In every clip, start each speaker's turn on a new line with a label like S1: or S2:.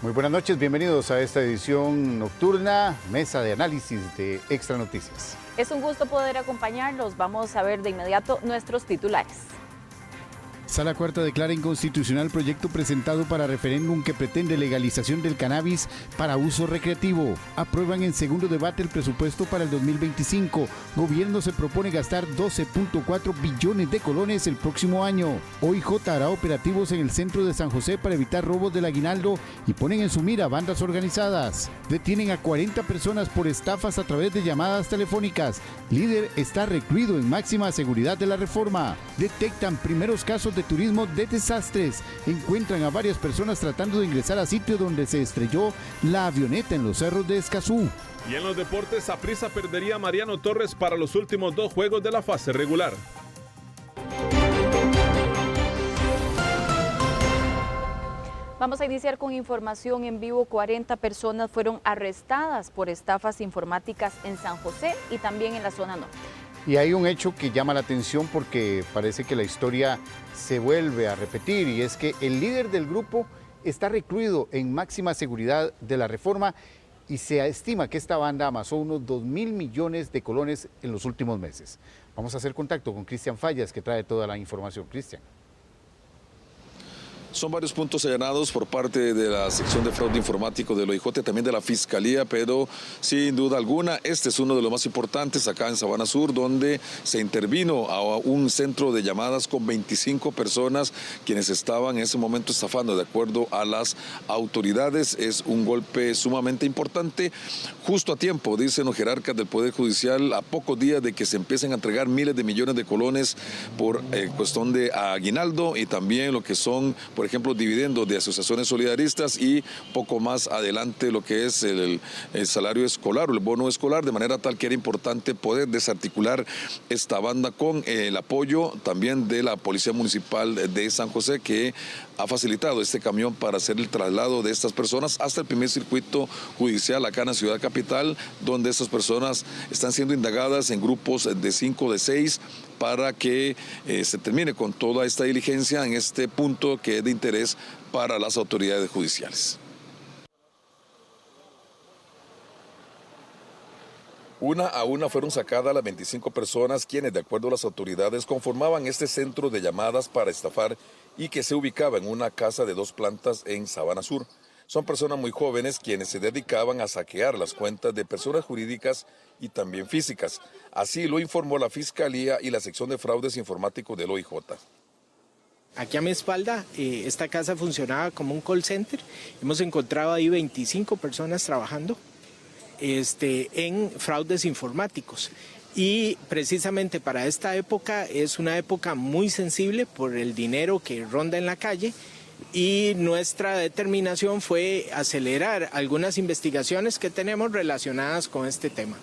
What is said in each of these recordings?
S1: Muy buenas noches, bienvenidos a esta edición nocturna, mesa de análisis de Extra Noticias.
S2: Es un gusto poder acompañarlos. Vamos a ver de inmediato nuestros titulares.
S3: Sala Cuarta declara inconstitucional proyecto presentado para referéndum que pretende legalización del cannabis para uso recreativo. Aprueban en segundo debate el presupuesto para el 2025. Gobierno se propone gastar 12.4 billones de colones el próximo año. OIJ hará operativos en el centro de San José para evitar robos del aguinaldo y ponen en su mira bandas organizadas. Detienen a 40 personas por estafas a través de llamadas telefónicas. Líder está recluido en máxima seguridad de la reforma. Detectan primeros casos de turismo de desastres. Encuentran a varias personas tratando de ingresar a sitio donde se estrelló la avioneta en los cerros de Escazú.
S4: Y en los deportes, Saprissa perdería a Mariano Torres para los últimos 2 juegos de la fase regular.
S2: Vamos a iniciar con información en vivo. 40 personas fueron arrestadas por estafas informáticas en San José y también en la zona norte.
S1: Y hay un hecho que llama la atención porque parece que la historia se vuelve a repetir, y es que el líder del grupo está recluido en máxima seguridad de la reforma y se estima que esta banda amasó unos 2.000 millones de colones en los últimos meses. Vamos a hacer contacto con Cristian Fallas, que trae toda la información. Cristian.
S5: Son varios puntos allanados por parte de la sección de fraude informático del OIJ, también de la Fiscalía, pero sin duda alguna este es uno de los más importantes acá en Sabana Sur, donde se intervino a un centro de llamadas con 25 personas quienes estaban en ese momento estafando. De acuerdo a las autoridades, es un golpe sumamente importante, justo a tiempo, dicen los jerarcas del Poder Judicial, a pocos días de que se empiecen a entregar miles de millones de colones por cuestión de aguinaldo y también lo que son, por ejemplo, dividendos de asociaciones solidaristas y poco más adelante lo que es el salario escolar o el bono escolar, de manera tal que era importante poder desarticular esta banda con el apoyo también de la Policía Municipal de San José, que ha facilitado este camión para hacer el traslado de estas personas hasta el primer circuito judicial acá en la ciudad capital, donde estas personas están siendo indagadas en grupos de 5 o de 6 para que se termine con toda esta diligencia en este punto que es de interés para las autoridades judiciales. Una a una fueron sacadas las 25 personas quienes, de acuerdo a las autoridades, conformaban este centro de llamadas para estafar y que se ubicaba en una casa de 2 plantas en Sabana Sur. Son personas muy jóvenes quienes se dedicaban a saquear las cuentas de personas jurídicas y también físicas. Así lo informó la Fiscalía y la sección de fraudes informáticos del OIJ.
S6: Aquí a mi espalda, esta casa funcionaba como un call center. Hemos encontrado ahí 25 personas trabajando en fraudes informáticos. Y precisamente para esta época es una época muy sensible por el dinero que ronda en la calle, y nuestra determinación fue acelerar algunas investigaciones que tenemos relacionadas con este tema.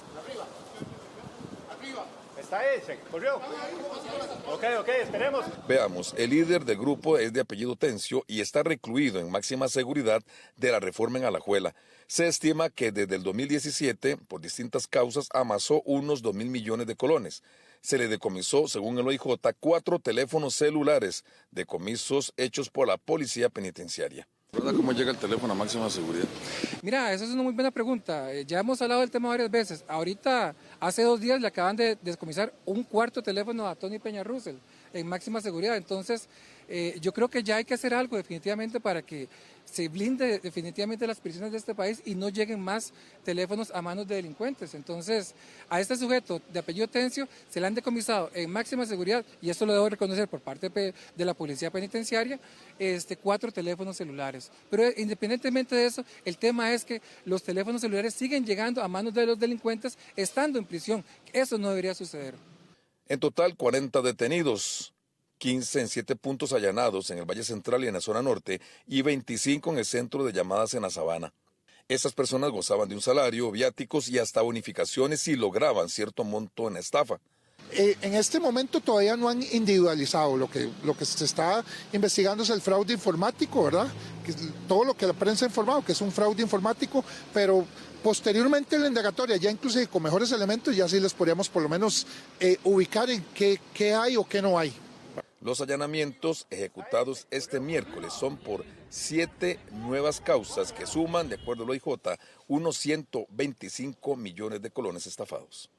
S7: Arriba. Está ese, corrió. Ok, esperemos.
S5: Veamos, el líder del grupo es de apellido Tencio y está recluido en máxima seguridad de la reforma en Alajuela. Se estima que desde el 2017, por distintas causas, amasó unos 2.000 millones de colones. Se le decomisó, según el OIJ, 4 teléfonos celulares, decomisos hechos por la Policía Penitenciaria. ¿Verdad cómo llega el teléfono a máxima seguridad?
S8: Mira, esa es una muy buena pregunta. Ya hemos hablado del tema varias veces. Ahorita, hace 2 días le acaban de descomisar un 4º teléfono a Tony Peñarrussell en máxima seguridad. Entonces, yo creo que ya hay que hacer algo definitivamente para que se blinde definitivamente las prisiones de este país y no lleguen más teléfonos a manos de delincuentes. Entonces, a este sujeto de apellido Tencio se le han decomisado en máxima seguridad, y esto lo debo reconocer por parte de la Policía Penitenciaria, 4 teléfonos celulares. Pero independientemente de eso, el tema es que los teléfonos celulares siguen llegando a manos de los delincuentes estando en prisión. Eso no debería suceder.
S5: En total, 40 detenidos. 15 en 7 puntos allanados en el Valle Central y en la zona norte, y 25 en el centro de llamadas en la Sabana. Estas personas gozaban de un salario, viáticos y hasta bonificaciones si lograban cierto monto en estafa.
S9: En este momento todavía no han individualizado. Lo que se está investigando es el fraude informático, ¿verdad? Todo lo que la prensa ha informado, que es un fraude informático, pero posteriormente en la indagatoria, ya incluso con mejores elementos, ya sí les podríamos por lo menos ubicar en qué hay o qué no hay.
S5: Los allanamientos ejecutados este miércoles son por 7 nuevas causas que suman, de acuerdo a la OIJ, unos 125 millones de colones estafados.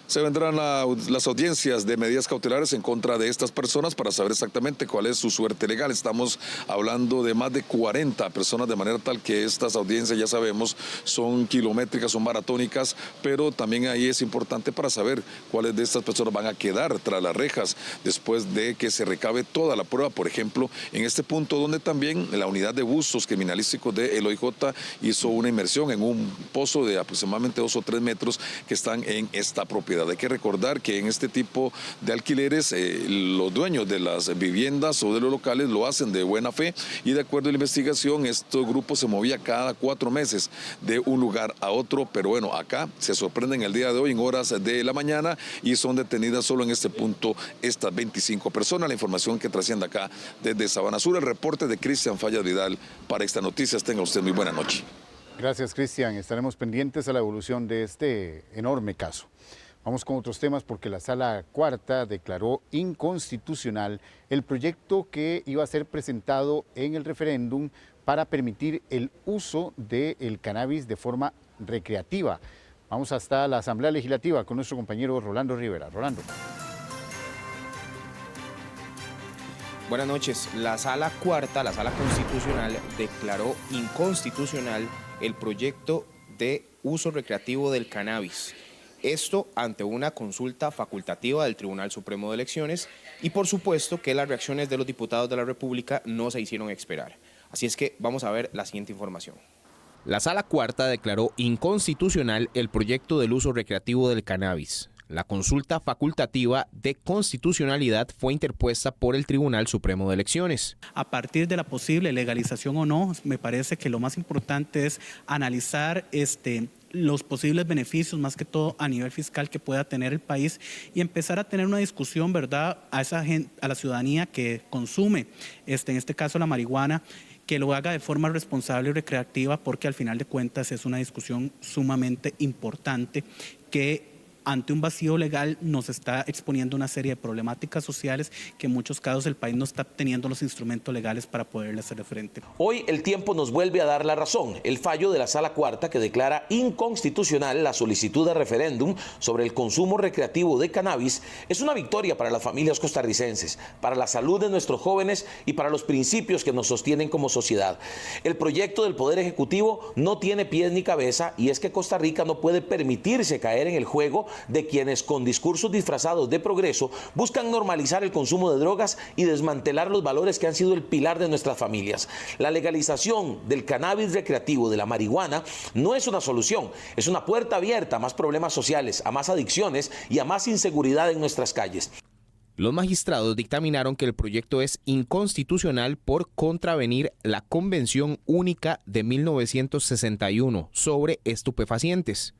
S5: Se vendrán las audiencias de medidas cautelares en contra de estas personas para saber exactamente cuál es su suerte legal. Estamos hablando de más de 40 personas, de manera tal que estas audiencias, ya sabemos, son kilométricas, son maratónicas, pero también ahí es importante para saber cuáles de estas personas van a quedar tras las rejas después de que se recabe toda la prueba. Por ejemplo, en este punto donde también la unidad de buzos criminalísticos de el OIJ hizo una inmersión en un pozo de aproximadamente 2 o 3 metros que están en esta propiedad. Hay que recordar que en este tipo de alquileres los dueños de las viviendas o de los locales lo hacen de buena fe y de acuerdo a la investigación estos grupos se movían cada 4 meses de un lugar a otro, pero bueno, acá se sorprenden el día de hoy en horas de la mañana y son detenidas solo en este punto estas 25 personas. La información que trasciende acá desde Sabana Sur, el reporte de Cristian Fallas Vidal para Extra Noticias. Tenga usted muy buena noche.
S1: Gracias, Cristian. Estaremos pendientes a la evolución de este enorme caso. Vamos con otros temas porque la Sala Cuarta declaró inconstitucional el proyecto que iba a ser presentado en el referéndum para permitir el uso del cannabis de forma recreativa. Vamos hasta la Asamblea Legislativa con nuestro compañero Rolando Rivera. Rolando.
S10: Buenas noches. La Sala Cuarta, la Sala Constitucional, declaró inconstitucional el proyecto de uso recreativo del cannabis. Esto ante una consulta facultativa del Tribunal Supremo de Elecciones y por supuesto que las reacciones de los diputados de la República no se hicieron esperar. Así es que vamos a ver la siguiente información. La Sala Cuarta declaró inconstitucional el proyecto del uso recreativo del cannabis. La consulta facultativa de constitucionalidad fue interpuesta por el Tribunal Supremo de Elecciones.
S11: A partir de la posible legalización o no, me parece que lo más importante es analizar los posibles beneficios, más que todo a nivel fiscal que pueda tener el país y empezar a tener una discusión, ¿verdad?, a esa gente, a la ciudadanía que consume, en este caso la marihuana, que lo haga de forma responsable y recreativa, porque al final de cuentas es una discusión sumamente importante que ante un vacío legal nos está exponiendo una serie de problemáticas sociales que en muchos casos el país no está teniendo los instrumentos legales para poderle hacer frente.
S12: Hoy el tiempo nos vuelve a dar la razón. El fallo de la Sala Cuarta que declara inconstitucional la solicitud de referéndum sobre el consumo recreativo de cannabis es una victoria para las familias costarricenses, para la salud de nuestros jóvenes y para los principios que nos sostienen como sociedad. El proyecto del Poder Ejecutivo no tiene pies ni cabeza y es que Costa Rica no puede permitirse caer en el juego de quienes con discursos disfrazados de progreso buscan normalizar el consumo de drogas y desmantelar los valores que han sido el pilar de nuestras familias. La legalización del cannabis recreativo, de la marihuana, no es una solución, es una puerta abierta a más problemas sociales, a más adicciones y a más inseguridad en nuestras calles.
S10: Los magistrados dictaminaron que el proyecto es inconstitucional por contravenir la Convención Única de 1961 sobre estupefacientes,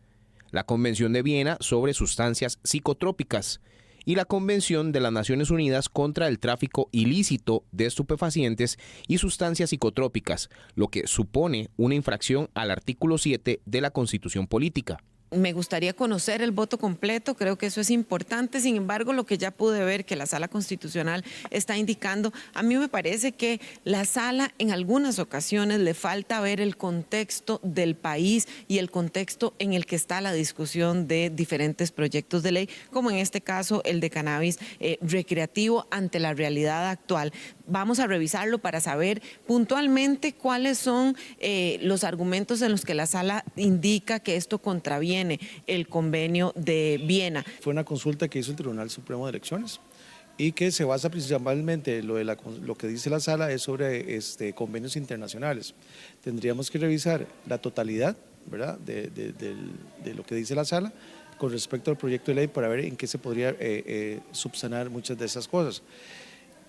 S10: la Convención de Viena sobre sustancias psicotrópicas y la Convención de las Naciones Unidas contra el tráfico ilícito de estupefacientes y sustancias psicotrópicas, lo que supone una infracción al artículo 7 de la Constitución Política.
S13: Me gustaría conocer el voto completo, creo que eso es importante. Sin embargo, lo que ya pude ver que la Sala Constitucional está indicando, a mí me parece que la Sala en algunas ocasiones le falta ver el contexto del país y el contexto en el que está la discusión de diferentes proyectos de ley, como en este caso el de cannabis recreativo ante la realidad actual. Vamos a revisarlo para saber puntualmente cuáles son los argumentos en los que la Sala indica que esto contraviene el convenio de Viena.
S14: Fue una consulta que hizo el Tribunal Supremo de Elecciones y que se basa principalmente, lo que dice la Sala es sobre convenios internacionales. Tendríamos que revisar la totalidad, ¿verdad?, de lo que dice la Sala con respecto al proyecto de ley para ver en qué se podría subsanar muchas de esas cosas.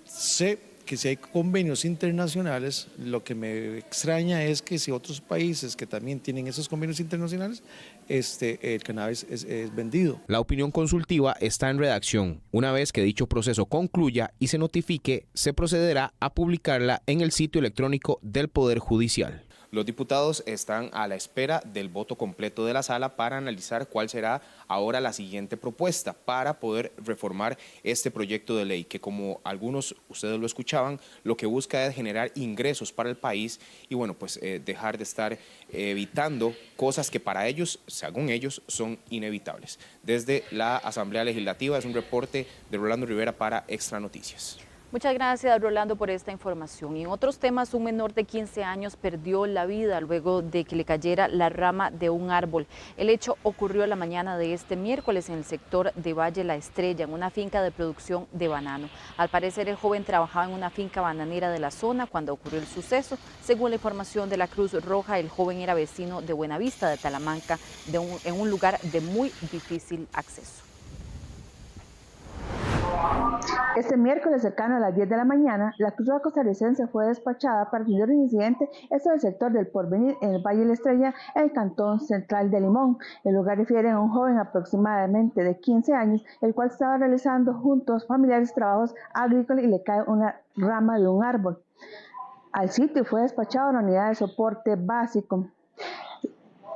S14: Sé que si hay convenios internacionales, lo que me extraña es que si otros países que también tienen esos convenios internacionales, el cannabis es vendido.
S10: La opinión consultiva está en redacción. Una vez que dicho proceso concluya y se notifique, se procederá a publicarla en el sitio electrónico del Poder Judicial. Los diputados están a la espera del voto completo de la sala para analizar cuál será ahora la siguiente propuesta para poder reformar este proyecto de ley que, como algunos ustedes lo escuchaban, lo que busca es generar ingresos para el país y bueno, pues dejar de estar evitando cosas que para ellos, según ellos, son inevitables. Desde la Asamblea Legislativa es un reporte de Rolando Rivera para Extra Noticias.
S2: Muchas gracias, Rolando, por esta información. Y en otros temas, un menor de 15 años perdió la vida luego de que le cayera la rama de un árbol. El hecho ocurrió la mañana de este miércoles en el sector de Valle La Estrella, en una finca de producción de banano. Al parecer, el joven trabajaba en una finca bananera de la zona cuando ocurrió el suceso. Según la información de la Cruz Roja, el joven era vecino de Buenavista de Talamanca, en un lugar de muy difícil acceso.
S15: Este miércoles, cercano a las 10 de la mañana, la Cruz Roja costarricense fue despachada para atender un incidente en el sector del Porvenir, en el Valle de la Estrella, en el cantón central de Limón. El lugar refiere a un joven aproximadamente de 15 años, el cual estaba realizando junto a sus familiares trabajos agrícolas y le cae una rama de un árbol. Al sitio fue despachado a la unidad de soporte básico.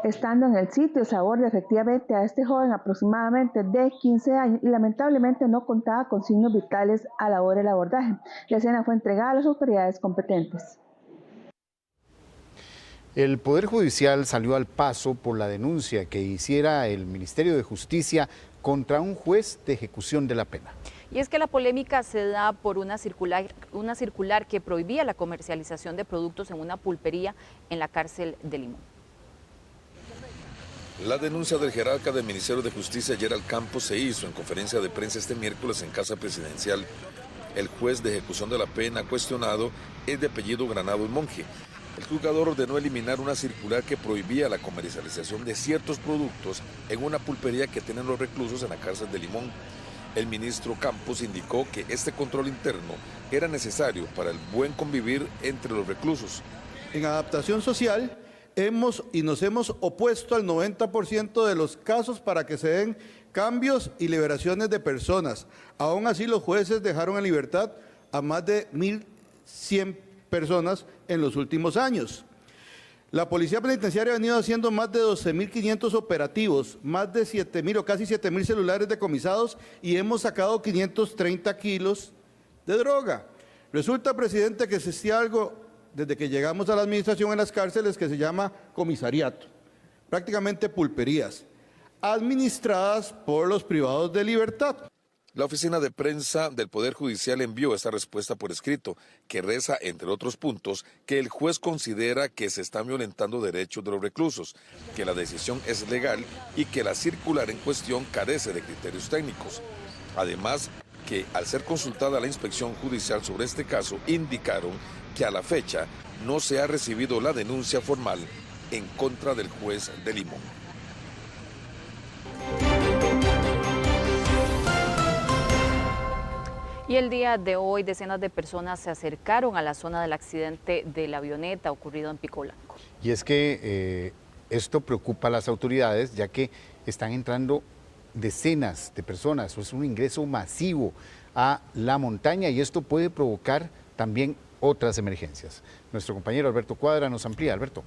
S15: Estando en el sitio, se aborda efectivamente a este joven aproximadamente de 15 años y lamentablemente no contaba con signos vitales a la hora del abordaje. La escena fue entregada a las autoridades competentes.
S1: El Poder Judicial salió al paso por la denuncia que hiciera el Ministerio de Justicia contra un juez de ejecución de la pena.
S2: Y es que la polémica se da por una circular que prohibía la comercialización de productos en una pulpería en la cárcel de Limón.
S5: La denuncia del jerarca del Ministerio de Justicia, Gerald Campos, se hizo en conferencia de prensa este miércoles en Casa Presidencial. El juez de ejecución de la pena cuestionado es de apellido Granados Monge. El juzgador ordenó eliminar una circular que prohibía la comercialización de ciertos productos en una pulpería que tienen los reclusos en la cárcel de Limón. El ministro Campos indicó que este control interno era necesario para el buen convivir entre los reclusos.
S16: En adaptación social nos hemos opuesto al 90% de los casos para que se den cambios y liberaciones de personas. Aún así, los jueces dejaron en libertad a más de 1.100 personas en los últimos años. La Policía Penitenciaria ha venido haciendo más de 12.500 operativos, más de 7.000 o casi 7.000 celulares decomisados y hemos sacado 530 kilos de droga. Resulta, presidente, que existía algo desde que llegamos a la administración en las cárceles que se llama comisariato, prácticamente pulperías, administradas por los privados de libertad.
S5: La oficina de prensa del Poder Judicial envió esta respuesta por escrito, que reza, entre otros puntos, que el juez considera que se están violentando derechos de los reclusos, que la decisión es legal y que la circular en cuestión carece de criterios técnicos. Además, que al ser consultada la inspección judicial sobre este caso, indicaron que a la fecha no se ha recibido la denuncia formal en contra del juez de Limón.
S2: Y el día de hoy, decenas de personas se acercaron a la zona del accidente de la avioneta ocurrido en Pico Blanco.
S1: Y es que esto preocupa a las autoridades, ya que están entrando decenas de personas, es un ingreso masivo a la montaña y esto puede provocar también otras emergencias. Nuestro compañero Alberto Cuadra nos amplía. Alberto.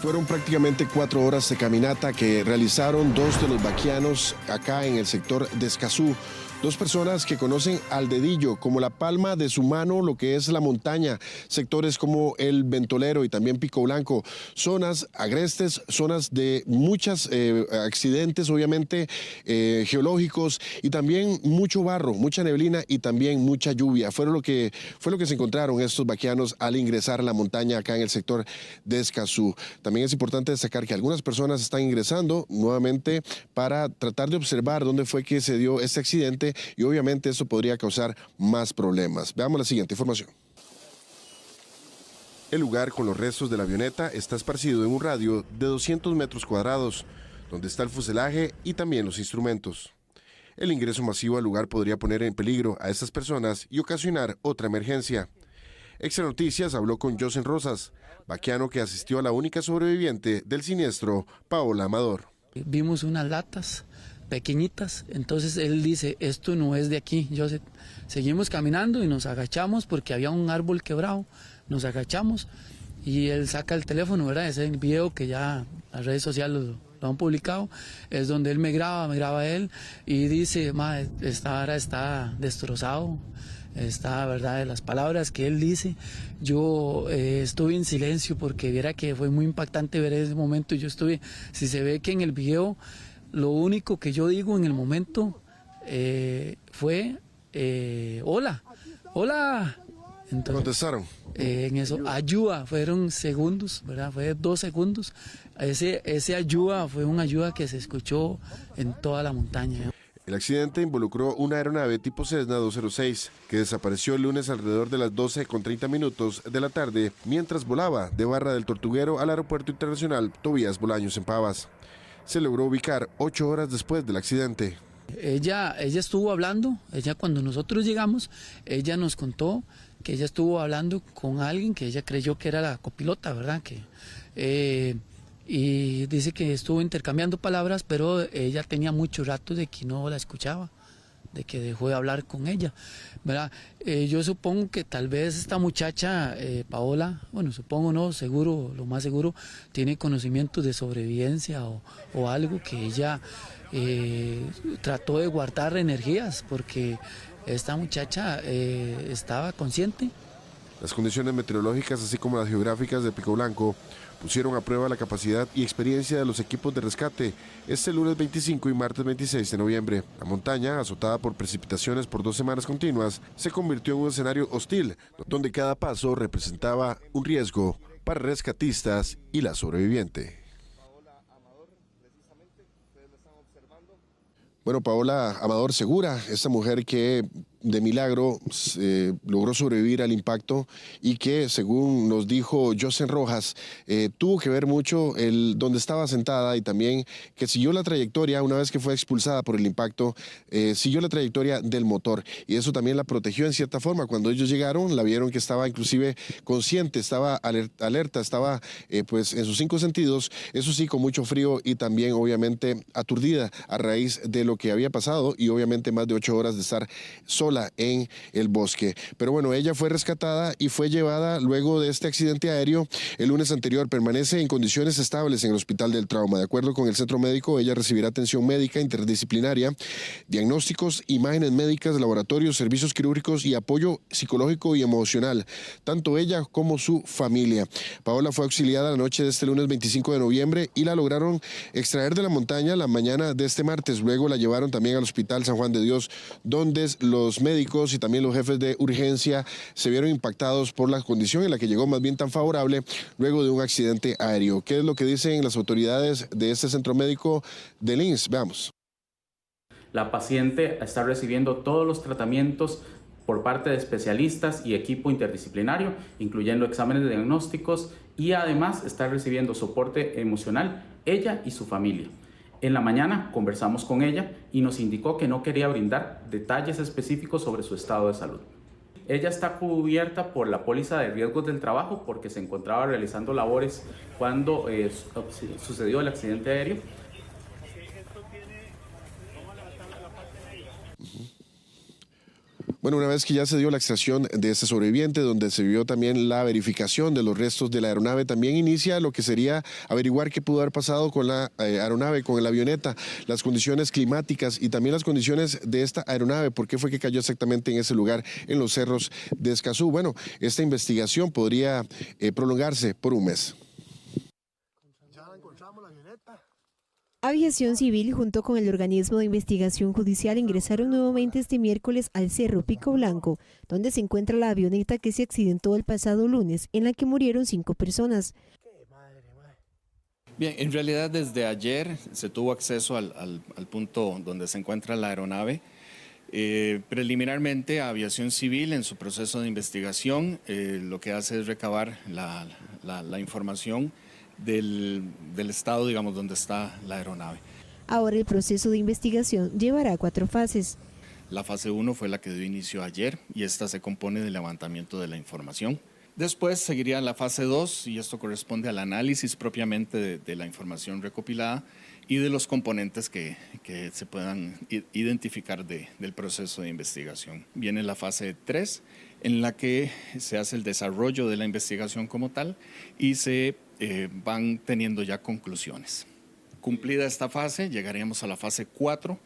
S17: Fueron prácticamente 4 horas de caminata que realizaron 2 de los vaquianos acá en el sector de Escazú. 2 personas que conocen al dedillo, como la palma de su mano, lo que es la montaña, sectores como el Ventolero y también Pico Blanco, zonas agrestes, zonas de muchos accidentes, obviamente, geológicos y también mucho barro, mucha neblina y también mucha lluvia. Fue lo que se encontraron estos vaquianos al ingresar a la montaña acá en el sector de Escazú. También es importante destacar que algunas personas están ingresando nuevamente para tratar de observar dónde fue que se dio este accidente y obviamente eso podría causar más problemas. Veamos la siguiente información. El lugar con los restos de la avioneta está esparcido en un radio de 200 metros cuadrados, donde está el fuselaje y también los instrumentos. El ingreso masivo al lugar podría poner en peligro a estas personas y ocasionar otra emergencia. Extra Noticias habló con Josen Rosas, vaquiano que asistió a la única sobreviviente del siniestro, Paola Amador.
S18: Vimos unas latas pequeñitas, entonces él dice, esto no es de aquí. Seguimos caminando y nos agachamos porque había un árbol quebrado, nos agachamos y él saca el teléfono, ¿verdad? Ese video que ya las redes sociales lo han publicado, es donde él me graba él y dice, ma, esta vara está destrozado, está, ¿verdad? De las palabras que él dice, yo estuve en silencio porque viera que fue muy impactante ver ese momento. Yo estuve, si se ve que en el video, lo único que yo digo en el momento fue, hola. Entonces,
S17: ¿contestaron?
S18: En eso, ayuda, fueron segundos, ¿verdad? Fue 2 segundos. Ese ayuda fue una ayuda que se escuchó en toda la montaña.
S17: El accidente involucró una aeronave tipo Cessna 206 que desapareció el lunes alrededor de las 12:30 de la tarde mientras volaba de Barra del Tortuguero al Aeropuerto Internacional Tobías Bolaños en Pavas. Se logró ubicar 8 horas después del accidente.
S18: Ella estuvo hablando, cuando nosotros llegamos, ella nos contó que ella estuvo hablando con alguien que ella creyó que era la copilota, ¿verdad? Y dice que estuvo intercambiando palabras, pero ella tenía mucho rato de que no la escuchaba, de que dejó de hablar con ella, ¿verdad? Yo supongo que tal vez esta muchacha, Paola, bueno, supongo no, seguro, lo más seguro, tiene conocimientos de sobrevivencia o algo que ella trató de guardar energías, porque esta muchacha estaba consciente.
S17: Las condiciones meteorológicas, así como las geográficas de Pico Blanco, pusieron a prueba la capacidad y experiencia de los equipos de rescate este lunes 25 y martes 26 de noviembre. La montaña, azotada por precipitaciones por 2 semanas continuas, se convirtió en un escenario hostil, donde cada paso representaba un riesgo para rescatistas y la sobreviviente. Bueno, Paola Amador Segura, esta mujer que de milagro logró sobrevivir al impacto y que, según nos dijo Josen Rojas, tuvo que ver mucho donde estaba sentada y también que siguió la trayectoria, una vez que fue expulsada por el impacto, siguió la trayectoria del motor y eso también la protegió en cierta forma. Cuando ellos llegaron, la vieron que estaba inclusive consciente, estaba alerta, estaba pues en sus 5 sentidos, eso sí, con mucho frío y también obviamente aturdida a raíz de lo que había pasado y obviamente más de 8 horas de estar sola en el bosque. Pero bueno, ella fue rescatada y fue llevada luego de este accidente aéreo el lunes anterior. Permanece en condiciones estables en el Hospital del Trauma. De acuerdo con el centro médico, ella recibirá atención médica interdisciplinaria, diagnósticos, imágenes médicas, laboratorios, servicios quirúrgicos y apoyo psicológico y emocional, tanto ella como su familia. Paola fue auxiliada la noche de este lunes 25 de noviembre y la lograron extraer de la montaña la mañana de este martes. Luego la llevaron también al Hospital San Juan de Dios, donde los médicos y también los jefes de urgencia se vieron impactados por la condición en la que llegó más bien tan favorable luego de un accidente aéreo. ¿Qué es lo que dicen las autoridades de este centro médico de Linz? Veamos.
S19: La paciente está recibiendo todos los tratamientos por parte de especialistas y equipo interdisciplinario, incluyendo exámenes diagnósticos, y además está recibiendo soporte emocional, ella y su familia. En la mañana conversamos con ella y nos indicó que no quería brindar detalles específicos sobre su estado de salud. Ella está cubierta por la póliza de riesgos del trabajo porque se encontraba realizando labores cuando sucedió el accidente aéreo.
S17: Bueno, una vez que ya se dio la extracción de este sobreviviente, donde se vio también la verificación de los restos de la aeronave, también inicia lo que sería averiguar qué pudo haber pasado con la aeronave, con la avioneta, las condiciones climáticas y también las condiciones de esta aeronave, por qué fue que cayó exactamente en ese lugar, en los cerros de Escazú. Bueno, esta investigación podría prolongarse por un mes.
S20: Aviación Civil junto con el organismo de investigación judicial ingresaron nuevamente este miércoles al Cerro Pico Blanco, donde se encuentra la avioneta que se accidentó el pasado lunes, en la que murieron 5 personas.
S21: Bien, en realidad desde ayer se tuvo acceso al punto donde se encuentra la aeronave. Preliminarmente, Aviación Civil en su proceso de investigación lo que hace es recabar la información del estado, digamos, donde está la aeronave.
S20: Ahora el proceso de investigación llevará 4 fases.
S21: La fase 1 fue la que dio inicio ayer y esta se compone del levantamiento de la información. Después seguiría la fase 2 y esto corresponde al análisis propiamente de la información recopilada y de los componentes que se puedan identificar del proceso de investigación. Viene la fase 3 en la que se hace el desarrollo de la investigación como tal y se van teniendo ya conclusiones. Cumplida esta fase, llegaríamos a la fase 4,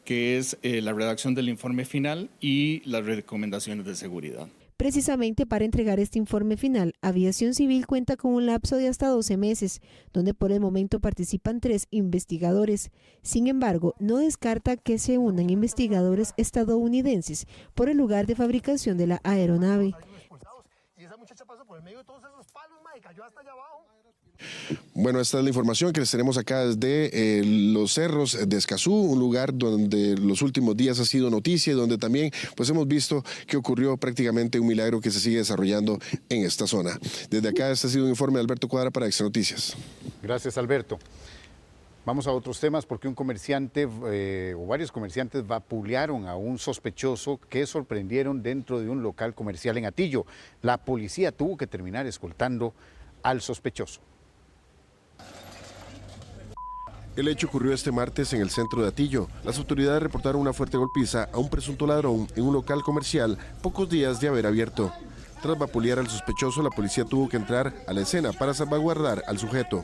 S21: que es la redacción del informe final y las recomendaciones de seguridad.
S20: Precisamente para entregar este informe final, Aviación Civil cuenta con un lapso de hasta 12 meses, donde por el momento participan 3 investigadores. Sin embargo, no descarta que se unan investigadores estadounidenses por el lugar de fabricación de la aeronave.
S17: Bueno, esta es la información que les tenemos acá desde los cerros de Escazú, un lugar donde los últimos días ha sido noticia y donde también pues hemos visto que ocurrió prácticamente un milagro que se sigue desarrollando en esta zona. Desde acá este ha sido un informe de Alberto Cuadra para Extra Noticias.
S1: Gracias, Alberto. Vamos a otros temas porque un comerciante o varios comerciantes vapulearon a un sospechoso que sorprendieron dentro de un local comercial en Atillo. La policía tuvo que terminar escoltando al sospechoso.
S17: El hecho ocurrió este martes en el centro de Atillo. Las autoridades reportaron una fuerte golpiza a un presunto ladrón en un local comercial pocos días de haber abierto. Tras vapulear al sospechoso, la policía tuvo que entrar a la escena para salvaguardar al sujeto.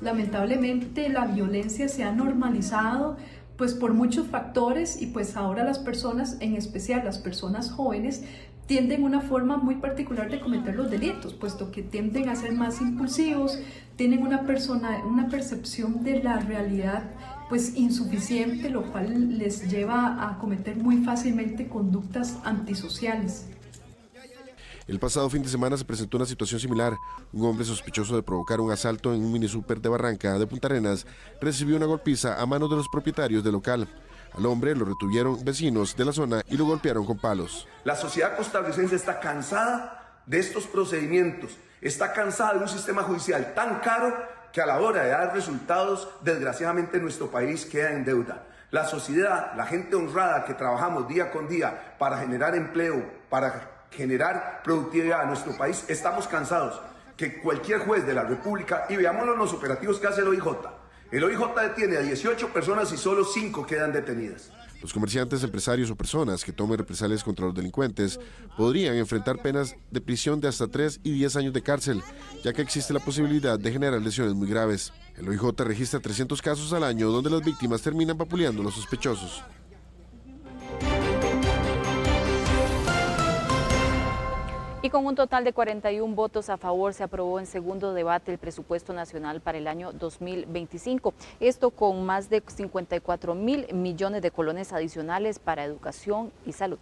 S3: Lamentablemente la violencia se ha normalizado pues por muchos factores y pues ahora las personas, en especial las personas jóvenes, tienden una forma muy particular de cometer los delitos, puesto que tienden a ser más impulsivos, tienen una percepción de la realidad pues insuficiente, lo cual les lleva a cometer muy fácilmente conductas antisociales.
S17: El pasado fin de semana se presentó una situación similar. Un hombre sospechoso de provocar un asalto en un minisúper de Barranca de Punta Arenas recibió una golpiza a manos de los propietarios del local. Al hombre lo retuvieron vecinos de la zona y lo golpearon con palos.
S22: La sociedad costarricense está cansada de estos procedimientos, está cansada de un sistema judicial tan caro que a la hora de dar resultados, desgraciadamente nuestro país queda en deuda. La sociedad, la gente honrada que trabajamos día con día para generar empleo, para generar productividad a nuestro país, estamos cansados que cualquier juez de la República, y veámoslo en los operativos que hace el OIJ detiene a 18 personas y solo 5 quedan detenidas.
S17: Los comerciantes, empresarios o personas que tomen represalias contra los delincuentes podrían enfrentar penas de prisión de hasta 3 y 10 años de cárcel, ya que existe la posibilidad de generar lesiones muy graves. El OIJ registra 300 casos al año donde las víctimas terminan vapuleando a los sospechosos.
S2: Y con un total de 41 votos a favor se aprobó en segundo debate el presupuesto nacional para el año 2025. Esto con más de 54.000 millones de colones adicionales para educación y salud.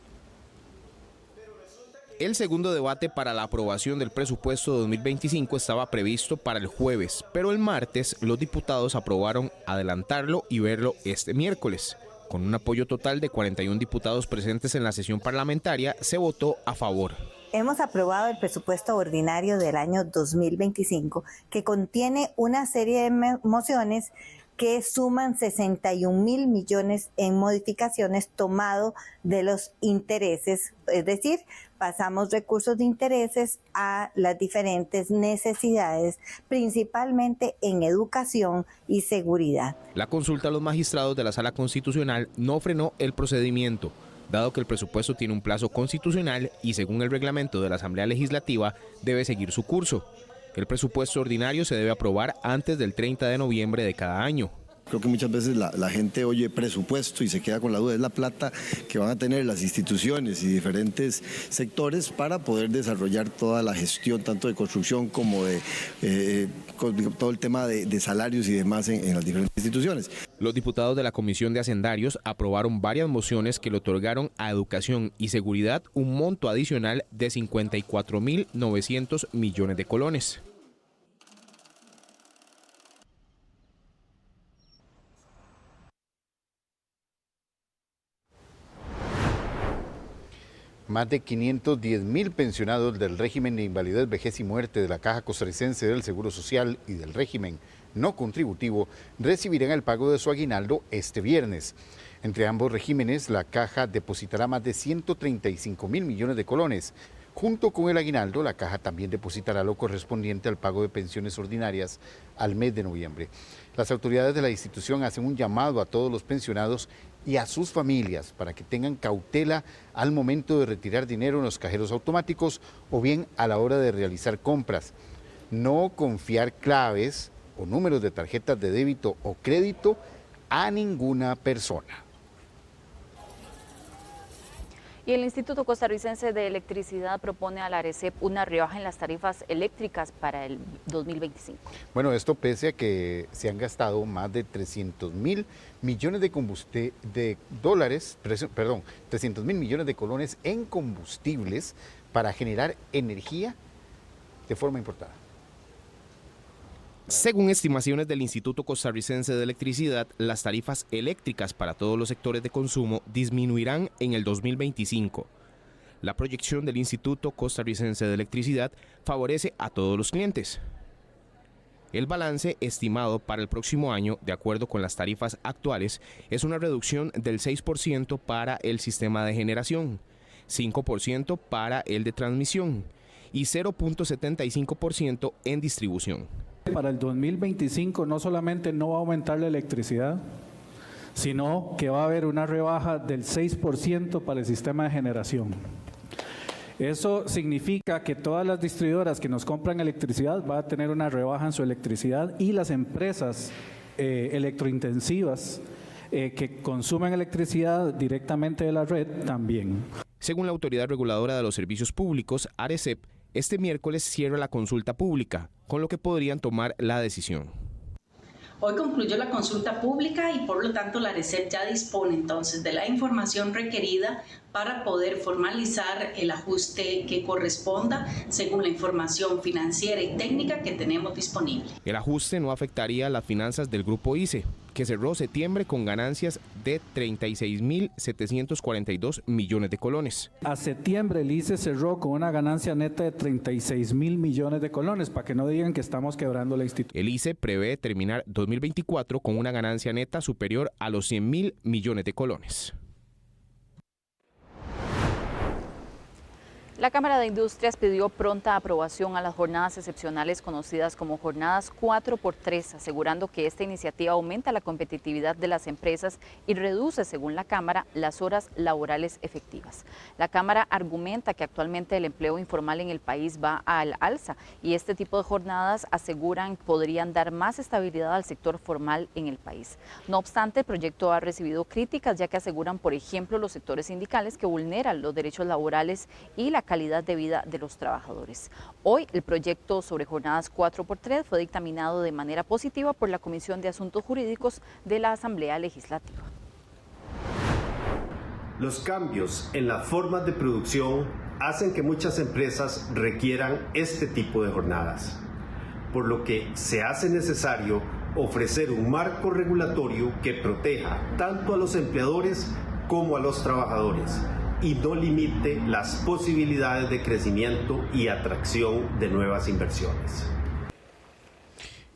S10: El segundo debate para la aprobación del presupuesto 2025 estaba previsto para el jueves, pero el martes los diputados aprobaron adelantarlo y verlo este miércoles. Con un apoyo total de 41 diputados presentes en la sesión parlamentaria, se votó a favor.
S23: Hemos aprobado el presupuesto ordinario del año 2025, que contiene una serie de mociones que suman 61.000 millones en modificaciones tomado de los intereses, es decir, pasamos recursos de intereses a las diferentes necesidades, principalmente en educación y seguridad.
S10: La consulta a los magistrados de la Sala Constitucional no frenó el procedimiento, dado que el presupuesto tiene un plazo constitucional y según el reglamento de la Asamblea Legislativa debe seguir su curso. El presupuesto ordinario se debe aprobar antes del 30 de noviembre de cada año.
S24: Creo que muchas veces la gente oye presupuesto y se queda con la duda, es la plata que van a tener las instituciones y diferentes sectores para poder desarrollar toda la gestión, tanto de construcción como de todo el tema de salarios y demás en las diferentes instituciones.
S10: Los diputados de la Comisión de Hacendarios aprobaron varias mociones que le otorgaron a Educación y Seguridad un monto adicional de 54.900 millones de colones.
S1: Más de 510.000 pensionados del régimen de invalidez, vejez y muerte de la Caja Costarricense del Seguro Social y del régimen no contributivo recibirán el pago de su aguinaldo este viernes. Entre ambos regímenes, la Caja depositará más de 135.000 millones de colones. Junto con el aguinaldo, la Caja también depositará lo correspondiente al pago de pensiones ordinarias al mes de noviembre. Las autoridades de la institución hacen un llamado a todos los pensionados y a sus familias para que tengan cautela al momento de retirar dinero en los cajeros automáticos o bien a la hora de realizar compras. No confiar claves o números de tarjetas de débito o crédito a ninguna persona.
S2: Y el Instituto Costarricense de Electricidad propone a la ARECEP una rebaja en las tarifas eléctricas para el 2025.
S1: Bueno, esto pese a que se han gastado más de 300.000 millones de dólares, 300.000 millones de colones en combustibles para generar energía de forma importada.
S10: Según estimaciones del Instituto Costarricense de Electricidad, las tarifas eléctricas para todos los sectores de consumo disminuirán en el 2025. La proyección del Instituto Costarricense de Electricidad favorece a todos los clientes. El balance estimado para el próximo año, de acuerdo con las tarifas actuales, es una reducción del 6% para el sistema de generación, 5% para el de transmisión y 0.75% en distribución.
S4: Para el 2025 no solamente no va a aumentar la electricidad, sino que va a haber una rebaja del 6% para el sistema de generación. Eso significa que todas las distribuidoras que nos compran electricidad van a tener una rebaja en su electricidad y las empresas electrointensivas que consumen electricidad directamente de la red también.
S10: Según la Autoridad Reguladora de los Servicios Públicos, ARECEP, este miércoles cierra la consulta pública, con lo que podrían tomar la decisión.
S6: Hoy concluyó la consulta pública y por lo tanto la ARECEP ya dispone entonces de la información requerida para poder formalizar el ajuste que corresponda según la información financiera y técnica que tenemos disponible.
S10: El ajuste no afectaría las finanzas del Grupo ICE, que cerró septiembre con ganancias de 36.742 millones de colones.
S4: A septiembre el ICE cerró con una ganancia neta de 36.000 millones de colones, para que no digan que estamos quebrando la institución.
S10: El ICE prevé terminar 2024 con una ganancia neta superior a los 100.000 millones de colones.
S2: La Cámara de Industrias pidió pronta aprobación a las jornadas excepcionales conocidas como jornadas 4x3, asegurando que esta iniciativa aumenta la competitividad de las empresas y reduce, según la Cámara, las horas laborales efectivas. La Cámara argumenta que actualmente el empleo informal en el país va al alza y este tipo de jornadas, aseguran, podrían dar más estabilidad al sector formal en el país. No obstante, el proyecto ha recibido críticas, ya que aseguran, por ejemplo, los sectores sindicales que vulneran los derechos laborales y la calidad de vida de los trabajadores. Hoy el proyecto sobre jornadas 4x3 fue dictaminado de manera positiva por la Comisión de Asuntos Jurídicos de la Asamblea Legislativa.
S7: Los cambios en las formas de producción hacen que muchas empresas requieran este tipo de jornadas, por lo que se hace necesario ofrecer un marco regulatorio que proteja tanto a los empleadores como a los trabajadores y no limite las posibilidades de crecimiento y atracción de nuevas inversiones.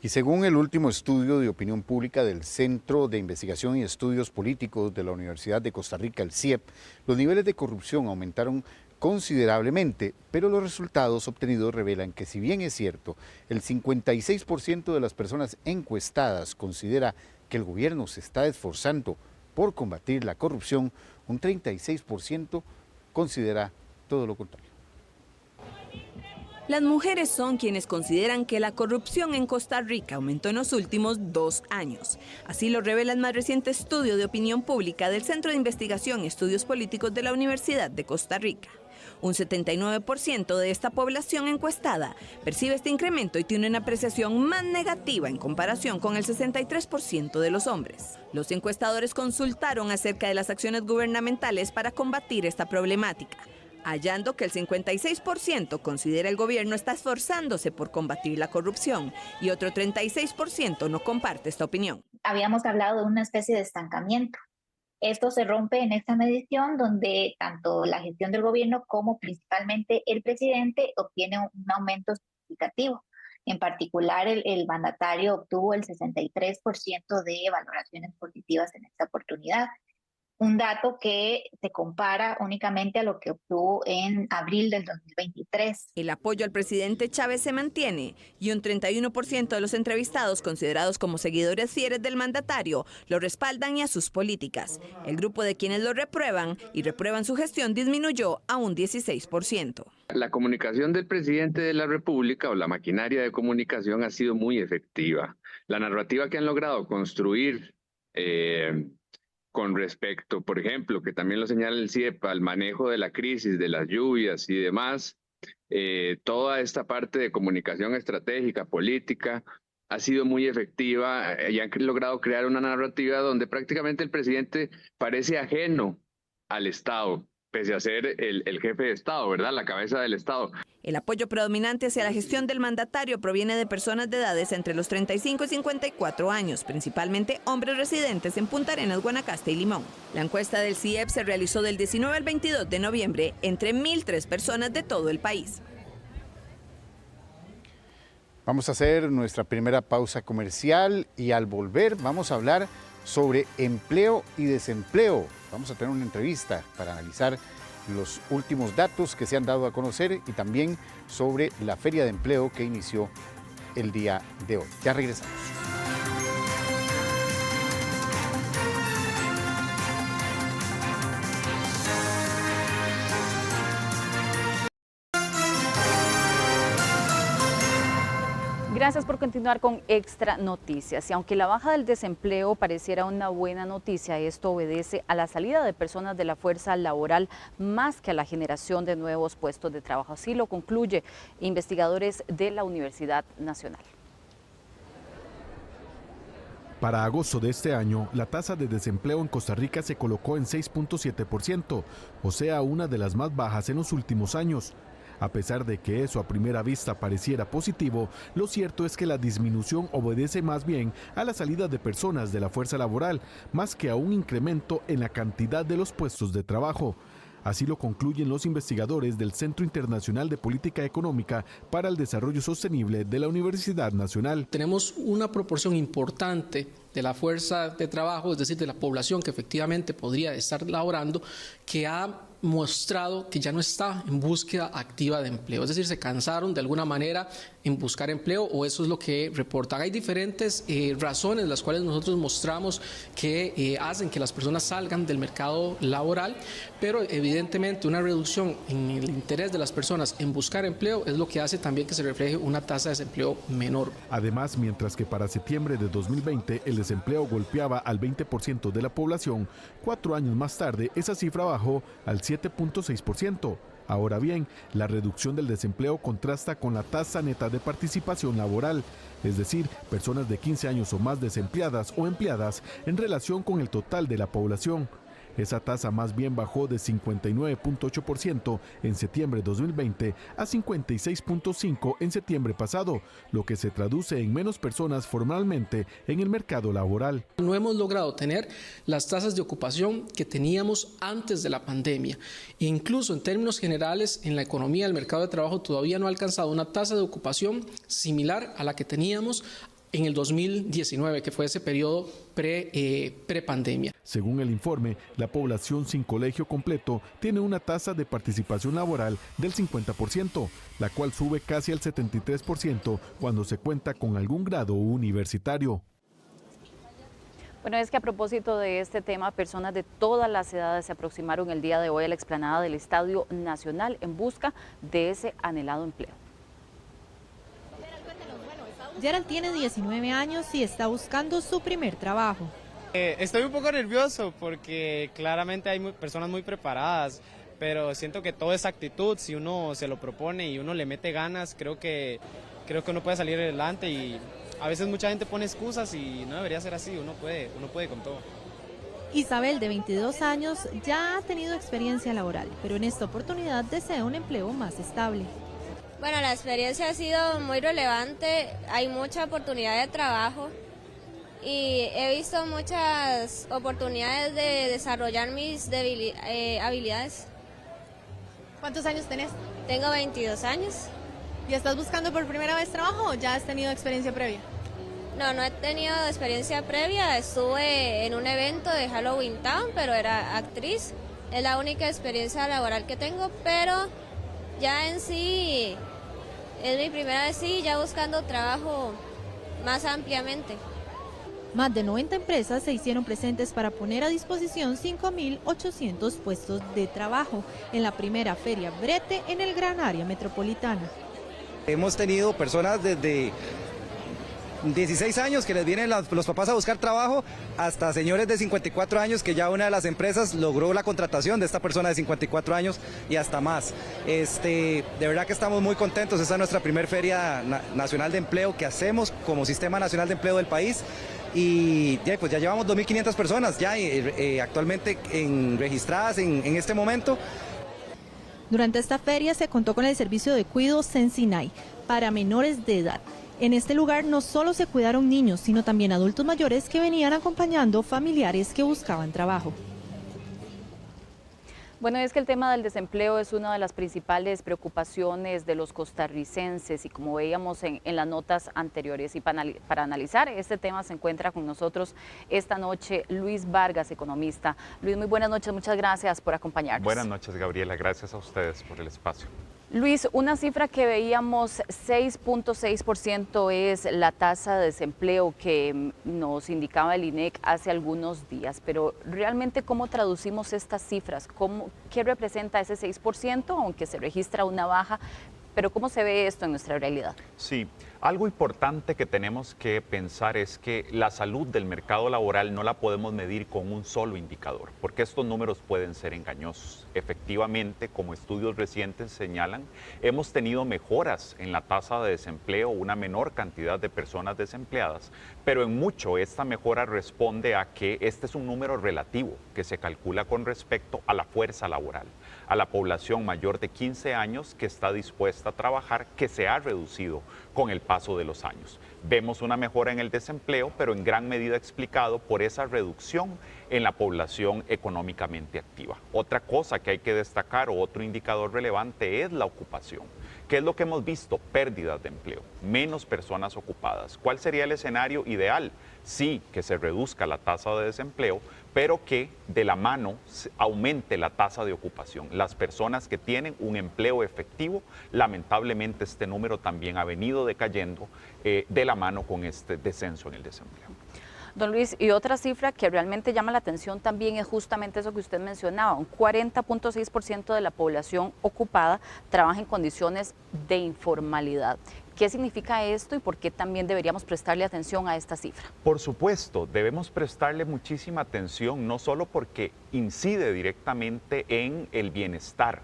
S1: Y según el último estudio de opinión pública del Centro de Investigación y Estudios Políticos de la Universidad de Costa Rica, el CIEP, los niveles de corrupción aumentaron considerablemente, pero los resultados obtenidos revelan que, si bien es cierto, el 56% de las personas encuestadas considera que el gobierno se está esforzando por combatir la corrupción, un 36% considera todo lo contrario.
S8: Las mujeres son quienes consideran que la corrupción en Costa Rica aumentó en los últimos 2 años. Así lo revela el más reciente estudio de opinión pública del Centro de Investigación y Estudios Políticos de la Universidad de Costa Rica. Un 79% de esta población encuestada percibe este incremento y tiene una apreciación más negativa en comparación con el 63% de los hombres. Los encuestadores consultaron acerca de las acciones gubernamentales para combatir esta problemática, hallando que el 56% considera el gobierno está esforzándose por combatir la corrupción y otro 36% no comparte esta opinión.
S25: Habíamos hablado de una especie de estancamiento
S9: Esto se rompe en esta medición donde tanto la gestión del gobierno como principalmente el presidente obtiene un aumento significativo. En particular, el mandatario obtuvo el 63% de valoraciones positivas en esta oportunidad. Un dato que se compara únicamente a lo que obtuvo en abril del 2023.
S8: El apoyo al presidente Chávez se mantiene y un 31% de los entrevistados considerados como seguidores fieles del mandatario lo respaldan y a sus políticas. El grupo de quienes lo reprueban y reprueban su gestión disminuyó a un 16%.
S11: La comunicación del presidente de la República o la maquinaria de comunicación ha sido muy efectiva. La narrativa que han logrado construir con respecto, por ejemplo, que también lo señala el CIEP, al manejo de la crisis, de las lluvias y demás, toda esta parte de comunicación estratégica, política, ha sido muy efectiva y han logrado crear una narrativa donde prácticamente el presidente parece ajeno al Estado, pese a ser el jefe de Estado, ¿verdad? La cabeza del Estado.
S8: El apoyo predominante hacia la gestión del mandatario proviene de personas de edades entre los 35 y 54 años, principalmente hombres residentes en Punta Arenas, Guanacaste y Limón. La encuesta del CIEP se realizó del 19 al 22 de noviembre entre 1.003 personas de todo el país.
S1: Vamos a hacer nuestra primera pausa comercial y al volver vamos a hablar sobre empleo y desempleo. Vamos a tener una entrevista para analizar los últimos datos que se han dado a conocer y también sobre la feria de empleo que inició el día de hoy. Ya regresamos.
S2: Gracias por continuar con Extra Noticias. Y aunque la baja del desempleo pareciera una buena noticia, esto obedece a la salida de personas de la fuerza laboral más que a la generación de nuevos puestos de trabajo. Así lo concluye investigadores de la Universidad Nacional.
S12: Para agosto de este año, la tasa de desempleo en Costa Rica se colocó en 6.7%, o sea, una de las más bajas en los últimos años. A pesar de que eso a primera vista pareciera positivo, lo cierto es que la disminución obedece más bien a la salida de personas de la fuerza laboral, más que a un incremento en la cantidad de los puestos de trabajo. Así lo concluyen los investigadores del Centro Internacional de Política Económica para el Desarrollo Sostenible de la Universidad Nacional.
S13: Tenemos una proporción importante de la fuerza de trabajo, es decir, de la población que efectivamente podría estar laborando, que ha mostrado que ya no está en búsqueda activa de empleo, es decir, se cansaron de alguna manera en buscar empleo, o eso es lo que reportan. Hay diferentes razones las cuales nosotros mostramos que hacen que las personas salgan del mercado laboral, pero evidentemente una reducción en el interés de las personas en buscar empleo es lo que hace también que se refleje una tasa de desempleo menor.
S12: Además, mientras que para septiembre de 2020 el desempleo golpeaba al 20% de la población, 4 años más tarde esa cifra bajó al 7.6%. Ahora bien, la reducción del desempleo contrasta con la tasa neta de participación laboral, es decir, personas de 15 años o más desempleadas o empleadas en relación con el total de la población. Esa tasa más bien bajó de 59.8% en septiembre de 2020 a 56.5% en septiembre pasado, lo que se traduce en menos personas formalmente en el mercado laboral.
S13: No hemos logrado tener las tasas de ocupación que teníamos antes de la pandemia. Incluso en términos generales, en la economía, el mercado de trabajo todavía no ha alcanzado una tasa de ocupación similar a la que teníamos en el 2019, que fue ese periodo pre-pandemia.
S12: Según el informe, la población sin colegio completo tiene una tasa de participación laboral del 50%, la cual sube casi al 73% cuando se cuenta con algún grado universitario.
S2: Bueno, es que a propósito de este tema, personas de todas las edades se aproximaron el día de hoy a la explanada del Estadio Nacional en busca de ese anhelado empleo.
S25: Gerald tiene 19 años y está buscando su primer trabajo.
S26: Estoy un poco nervioso porque claramente hay personas muy preparadas, pero siento que todo es actitud. Si uno se lo propone y uno le mete ganas, creo que uno puede salir adelante, y a veces mucha gente pone excusas y no debería ser así, uno puede con todo.
S25: Isabel, de 22 años, ya ha tenido experiencia laboral, pero en esta oportunidad desea un empleo más estable.
S27: Bueno, la experiencia ha sido muy relevante, hay mucha oportunidad de trabajo
S5: y he visto muchas oportunidades de desarrollar mis habilidades.
S25: ¿Cuántos años tenés?
S5: Tengo 22 años.
S25: ¿Y estás buscando por primera vez trabajo o ya has tenido experiencia previa?
S5: No, no he tenido experiencia previa. Estuve en un evento de Halloween Town, pero era actriz. Es la única experiencia laboral que tengo, pero ya en sí es mi primera vez ya buscando trabajo más ampliamente.
S25: Más de 90 empresas se hicieron presentes para poner a disposición 5.800 puestos de trabajo en la primera feria Brete en el gran área metropolitana.
S14: Hemos tenido personas desde 16 años que les vienen los papás a buscar trabajo, hasta señores de 54 años que ya una de las empresas logró la contratación de esta persona de 54 años y hasta más. De verdad que estamos muy contentos. Esta es nuestra primera Feria Nacional de Empleo que hacemos como Sistema Nacional de Empleo del país. Y pues ya llevamos 2.500 personas ya actualmente registradas en este momento.
S25: Durante esta feria se contó con el servicio de cuido Sensinay para menores de edad. En este lugar no solo se cuidaron niños, sino también adultos mayores que venían acompañando familiares que buscaban trabajo.
S2: Bueno, es que el tema del desempleo es una de las principales preocupaciones de los costarricenses y como veíamos en las notas anteriores. Y para analizar este tema se encuentra con nosotros esta noche Luis Vargas, economista. Luis, muy buenas noches, muchas gracias por acompañarnos.
S15: Buenas noches, Gabriela, gracias a ustedes por el espacio.
S2: Luis, una cifra que veíamos, 6.6% es la tasa de desempleo que nos indicaba el INEC hace algunos días, pero realmente ¿cómo traducimos estas cifras? ¿Qué representa ese 6%, aunque se registra una baja? Pero ¿cómo se ve esto en nuestra realidad?
S15: Sí, algo importante que tenemos que pensar es que la salud del mercado laboral no la podemos medir con un solo indicador, porque estos números pueden ser engañosos. Efectivamente, como estudios recientes señalan, hemos tenido mejoras en la tasa de desempleo, una menor cantidad de personas desempleadas, pero en mucho esta mejora responde a que este es un número relativo que se calcula con respecto a la fuerza laboral, a la población mayor de 15 años que está dispuesta a trabajar, que se ha reducido con el paso de los años. Vemos una mejora en el desempleo, pero en gran medida explicado por esa reducción en la población económicamente activa. Otra cosa que hay que destacar, o otro indicador relevante, es la ocupación. ¿Qué es lo que hemos visto? Pérdidas de empleo, menos personas ocupadas. ¿Cuál sería el escenario ideal? Sí, que se reduzca la tasa de desempleo, pero que de la mano aumente la tasa de ocupación. Las personas que tienen un empleo efectivo, lamentablemente este número también ha venido decayendo de la mano con este descenso en el desempleo.
S2: Don Luis, y otra cifra que realmente llama la atención también es justamente eso que usted mencionaba, un 40.6% de la población ocupada trabaja en condiciones de informalidad. ¿Qué significa esto y por qué también deberíamos prestarle atención a esta cifra?
S15: Por supuesto, debemos prestarle muchísima atención, no solo porque incide directamente en el bienestar,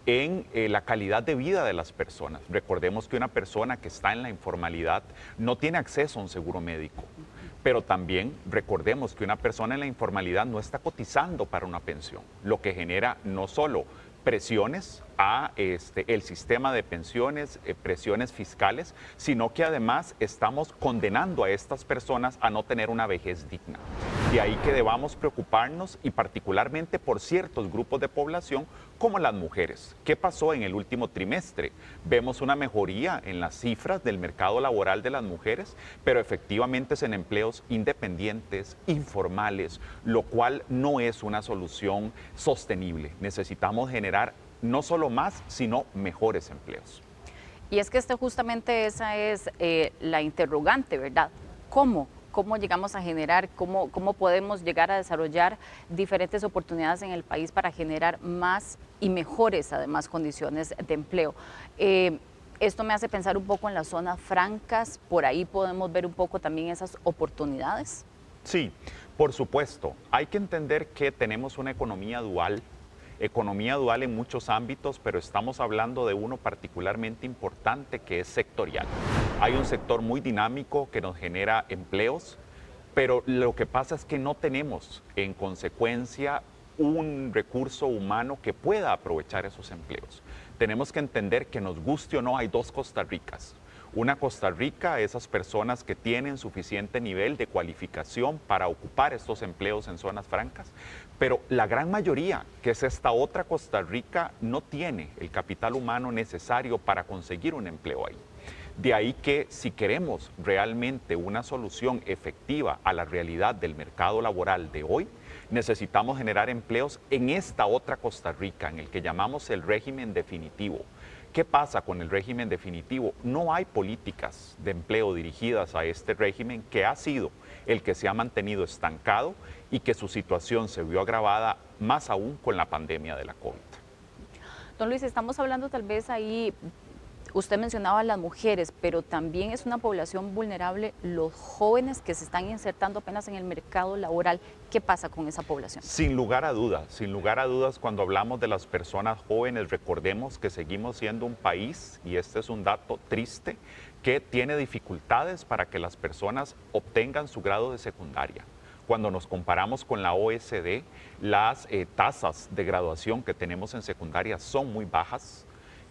S15: en la calidad de vida de las personas. Recordemos que una persona que está en la informalidad no tiene acceso a un seguro médico. Pero también recordemos que una persona en la informalidad no está cotizando para una pensión, lo que genera no solo presiones a el sistema de pensiones, presiones fiscales, sino que además estamos condenando a estas personas a no tener una vejez digna. De ahí que debamos preocuparnos y particularmente por ciertos grupos de población como las mujeres. ¿Qué pasó en el último trimestre? Vemos una mejoría en las cifras del mercado laboral de las mujeres, pero efectivamente es en empleos independientes, informales, lo cual no es una solución sostenible. Necesitamos generar no solo más, sino mejores empleos.
S2: Y es que justamente esa es la interrogante, ¿verdad? ¿Cómo llegamos a generar, cómo podemos llegar a desarrollar diferentes oportunidades en el país para generar más y mejores, además, condiciones de empleo? Esto me hace pensar un poco en las zonas francas, por ahí podemos ver un poco también esas oportunidades.
S15: Sí, por supuesto. Hay que entender que tenemos una economía dual en muchos ámbitos, pero estamos hablando de uno particularmente importante que es sectorial. Hay un sector muy dinámico que nos genera empleos, pero lo que pasa es que no tenemos en consecuencia un recurso humano que pueda aprovechar esos empleos. Tenemos que entender que nos guste o no, hay dos Costa Ricas. Una Costa Rica, esas personas que tienen suficiente nivel de cualificación para ocupar estos empleos en zonas francas, pero la gran mayoría, que es esta otra Costa Rica, no tiene el capital humano necesario para conseguir un empleo ahí. De ahí que si queremos realmente una solución efectiva a la realidad del mercado laboral de hoy, necesitamos generar empleos en esta otra Costa Rica, en el que llamamos el régimen definitivo. ¿Qué pasa con el régimen definitivo? No hay políticas de empleo dirigidas a este régimen, que ha sido el que se ha mantenido estancado y que su situación se vio agravada más aún con la pandemia de la COVID.
S2: Don Luis, estamos hablando tal vez ahí, usted mencionaba a las mujeres, pero también es una población vulnerable los jóvenes que se están insertando apenas en el mercado laboral. ¿Qué pasa con esa población?
S15: Sin lugar a dudas, cuando hablamos de las personas jóvenes, recordemos que seguimos siendo un país, y este es un dato triste, que tiene dificultades para que las personas obtengan su grado de secundaria. Cuando nos comparamos con la OECD, las tasas de graduación que tenemos en secundaria son muy bajas.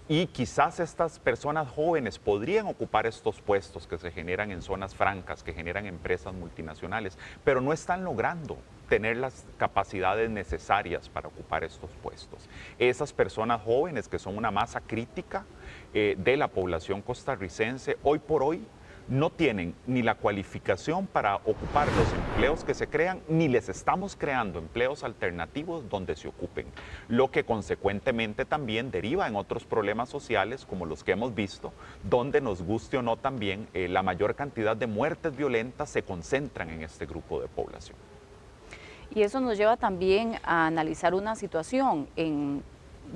S15: Y quizás estas personas jóvenes podrían ocupar estos puestos que se generan en zonas francas, que generan empresas multinacionales, pero no están logrando tener las capacidades necesarias para ocupar estos puestos. Esas personas jóvenes, que son una masa crítica de la población costarricense, hoy por hoy no tienen ni la cualificación para ocupar los empleos que se crean, ni les estamos creando empleos alternativos donde se ocupen, lo que consecuentemente también deriva en otros problemas sociales como los que hemos visto, donde nos guste o no también la mayor cantidad de muertes violentas se concentran en este grupo de población.
S2: Y eso nos lleva también a analizar una situación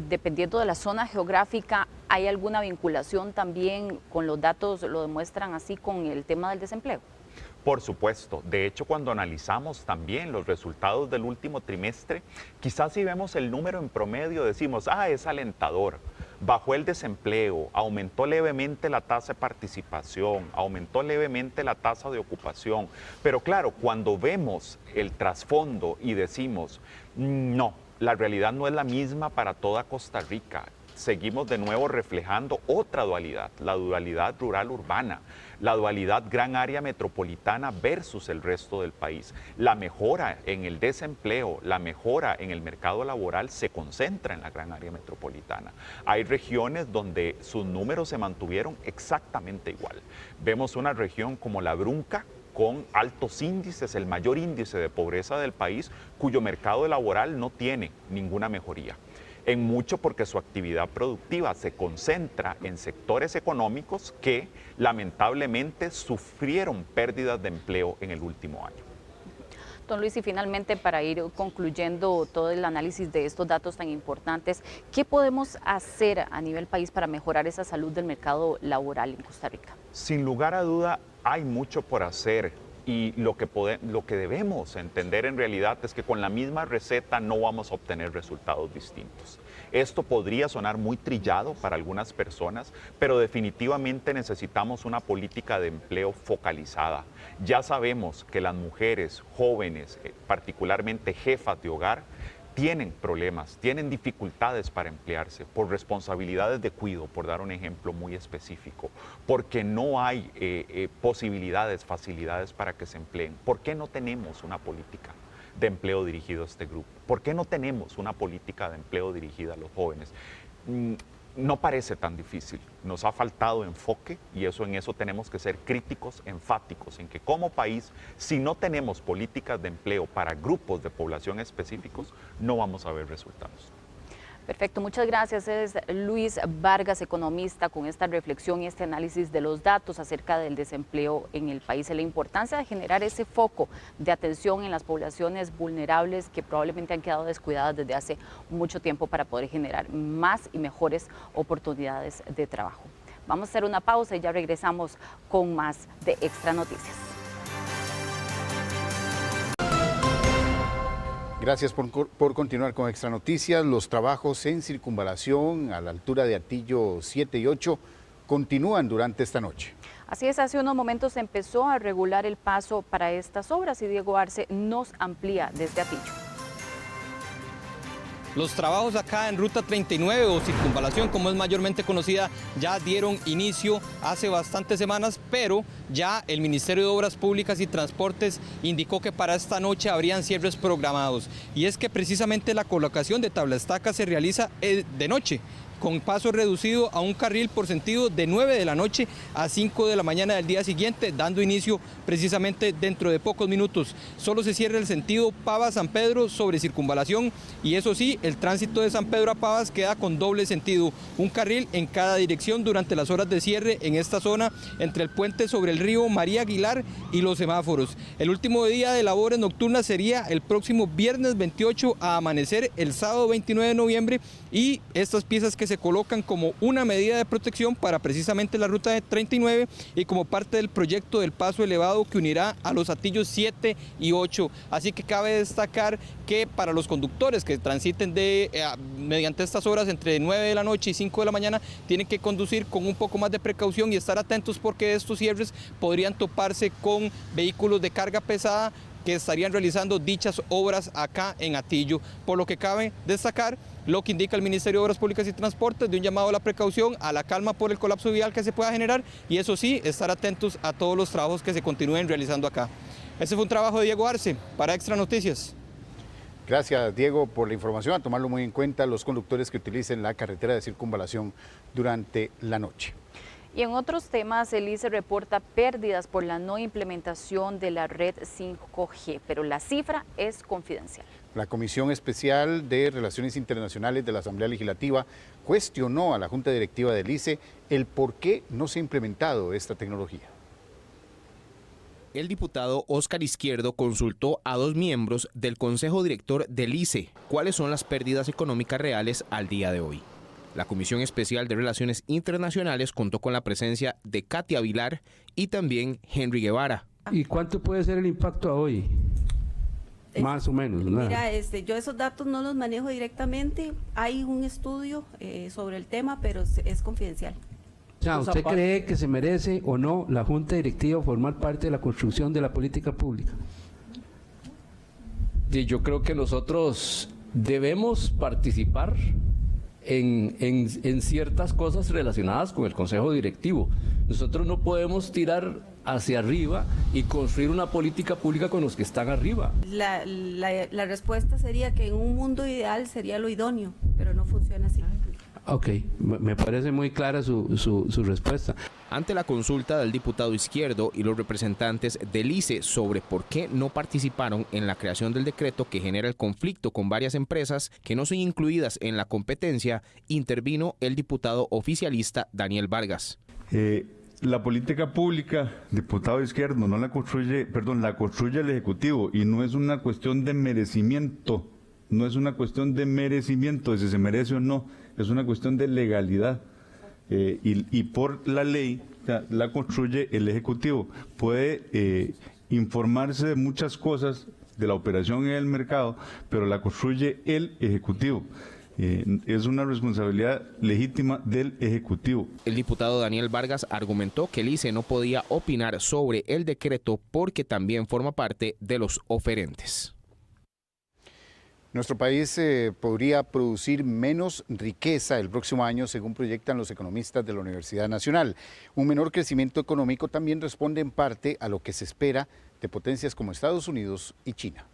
S2: dependiendo de la zona geográfica. ¿Hay alguna vinculación también con los datos, lo demuestran así, con el tema del desempleo?
S15: Por supuesto. De hecho, cuando analizamos también los resultados del último trimestre, quizás si vemos el número en promedio decimos, es alentador. Bajó el desempleo, aumentó levemente la tasa de participación, aumentó levemente la tasa de ocupación. Pero claro, cuando vemos el trasfondo y decimos, no, la realidad no es la misma para toda Costa Rica. Seguimos de nuevo reflejando otra dualidad, la dualidad rural-urbana, la dualidad gran área metropolitana versus el resto del país. La mejora en el desempleo, la mejora en el mercado laboral se concentra en la gran área metropolitana. Hay regiones donde sus números se mantuvieron exactamente igual. Vemos una región como la Brunca, con altos índices, el mayor índice de pobreza del país, cuyo mercado laboral no tiene ninguna mejoría. En mucho porque su actividad productiva se concentra en sectores económicos que lamentablemente sufrieron pérdidas de empleo en el último año.
S2: Don Luis, y finalmente, para ir concluyendo todo el análisis de estos datos tan importantes, ¿qué podemos hacer a nivel país para mejorar esa salud del mercado laboral en Costa Rica?
S15: Sin lugar a duda, hay mucho por hacer. Y lo que debemos entender en realidad es que con la misma receta no vamos a obtener resultados distintos. Esto podría sonar muy trillado para algunas personas, pero definitivamente necesitamos una política de empleo focalizada. Ya sabemos que las mujeres jóvenes, particularmente jefas de hogar, tienen problemas, tienen dificultades para emplearse por responsabilidades de cuidado, por dar un ejemplo muy específico, porque no hay posibilidades, facilidades para que se empleen. ¿Por qué no tenemos una política de empleo dirigido a este grupo? ¿Por qué no tenemos una política de empleo dirigida a los jóvenes? No parece tan difícil, nos ha faltado enfoque y en eso tenemos que ser críticos, enfáticos, en que como país, si no tenemos políticas de empleo para grupos de población específicos, no vamos a ver resultados.
S2: Perfecto, muchas gracias. Es Luis Vargas, economista, con esta reflexión y este análisis de los datos acerca del desempleo en el país y la importancia de generar ese foco de atención en las poblaciones vulnerables que probablemente han quedado descuidadas desde hace mucho tiempo para poder generar más y mejores oportunidades de trabajo. Vamos a hacer una pausa y ya regresamos con más de Extra Noticias.
S1: Gracias por continuar con Extra Noticias. Los trabajos en circunvalación a la altura de Atillo 7 y 8 continúan durante esta noche.
S2: Así es, hace unos momentos se empezó a regular el paso para estas obras y Diego Arce nos amplía desde Atillo.
S3: Los trabajos acá en Ruta 39 o Circunvalación, como es mayormente conocida, ya dieron inicio hace bastantes semanas, pero ya el Ministerio de Obras Públicas y Transportes indicó que para esta noche habrían cierres programados. Y es que precisamente la colocación de tablaestacas se realiza de noche, con paso reducido a un carril por sentido de 9 de la noche a 5 de la mañana del día siguiente, dando inicio precisamente dentro de pocos minutos. Solo se cierra el sentido Pavas-San Pedro sobre Circunvalación y eso sí, el tránsito de San Pedro a Pavas queda con doble sentido, un carril en cada dirección durante las horas de cierre en esta zona entre el puente sobre el río María Aguilar y los semáforos. El último día de labores nocturnas sería el próximo viernes 28 a amanecer el sábado 29 de noviembre y estas piezas que se colocan como una medida de protección para precisamente la ruta de 39 y como parte del proyecto del paso elevado que unirá a los Hatillos 7 y 8. Así que cabe destacar que para los conductores que transiten mediante estas horas entre 9 de la noche y 5 de la mañana tienen que conducir con un poco más de precaución y estar atentos porque estos cierres podrían toparse con vehículos de carga pesada que estarían realizando dichas obras acá en Hatillo, por lo que cabe destacar lo que indica el Ministerio de Obras Públicas y Transportes de un llamado a la precaución, a la calma por el colapso vial que se pueda generar y eso sí, estar atentos a todos los trabajos que se continúen realizando acá. Este fue un trabajo de Diego Arce para Extra Noticias.
S1: Gracias, Diego, por la información, a tomarlo muy en cuenta los conductores que utilicen la carretera de Circunvalación durante la noche.
S2: Y en otros temas, el ICE reporta pérdidas por la no implementación de la red 5G, pero la cifra es confidencial.
S1: La Comisión Especial de Relaciones Internacionales de la Asamblea Legislativa cuestionó a la Junta Directiva del ICE el por qué no se ha implementado esta tecnología.
S10: El diputado Óscar Izquierdo consultó a 2 miembros del Consejo Director del ICE cuáles son las pérdidas económicas reales al día de hoy. La Comisión Especial de Relaciones Internacionales contó con la presencia de Katia Vilar y también Henry Guevara.
S16: ¿Y cuánto puede ser el impacto a hoy? Más o menos, ¿verdad?
S18: Mira, yo esos datos no los manejo directamente. Hay un estudio sobre el tema, pero es confidencial.
S16: O sea, ¿usted cree que se merece o no la Junta Directiva formar parte de la construcción de la política pública?
S19: Yo creo que nosotros debemos participar en ciertas cosas relacionadas con el Consejo Directivo. Nosotros no podemos tirar hacia arriba y construir una política pública con los que están arriba.
S18: La respuesta sería que en un mundo ideal sería lo idóneo, pero no funciona así.
S16: Ok, me parece muy clara su respuesta.
S10: Ante la consulta del diputado Izquierdo y los representantes del ICE sobre por qué no participaron en la creación del decreto que genera el conflicto con varias empresas que no son incluidas en la competencia, intervino el diputado oficialista Daniel Vargas.
S20: La política pública, diputado Izquierdo, no la construye, la construye el Ejecutivo y no es una cuestión de merecimiento, no es una cuestión de merecimiento, de si se merece o no, es una cuestión de legalidad. Y por la ley la construye el Ejecutivo. Puede informarse de muchas cosas de la operación en el mercado, pero la construye el Ejecutivo. Es una responsabilidad legítima del Ejecutivo.
S10: El diputado Daniel Vargas argumentó que el ICE no podía opinar sobre el decreto porque también forma parte de los oferentes.
S1: Nuestro país podría producir menos riqueza el próximo año, según proyectan los economistas de la Universidad Nacional. Un menor crecimiento económico también responde en parte a lo que se espera de potencias como Estados Unidos y China.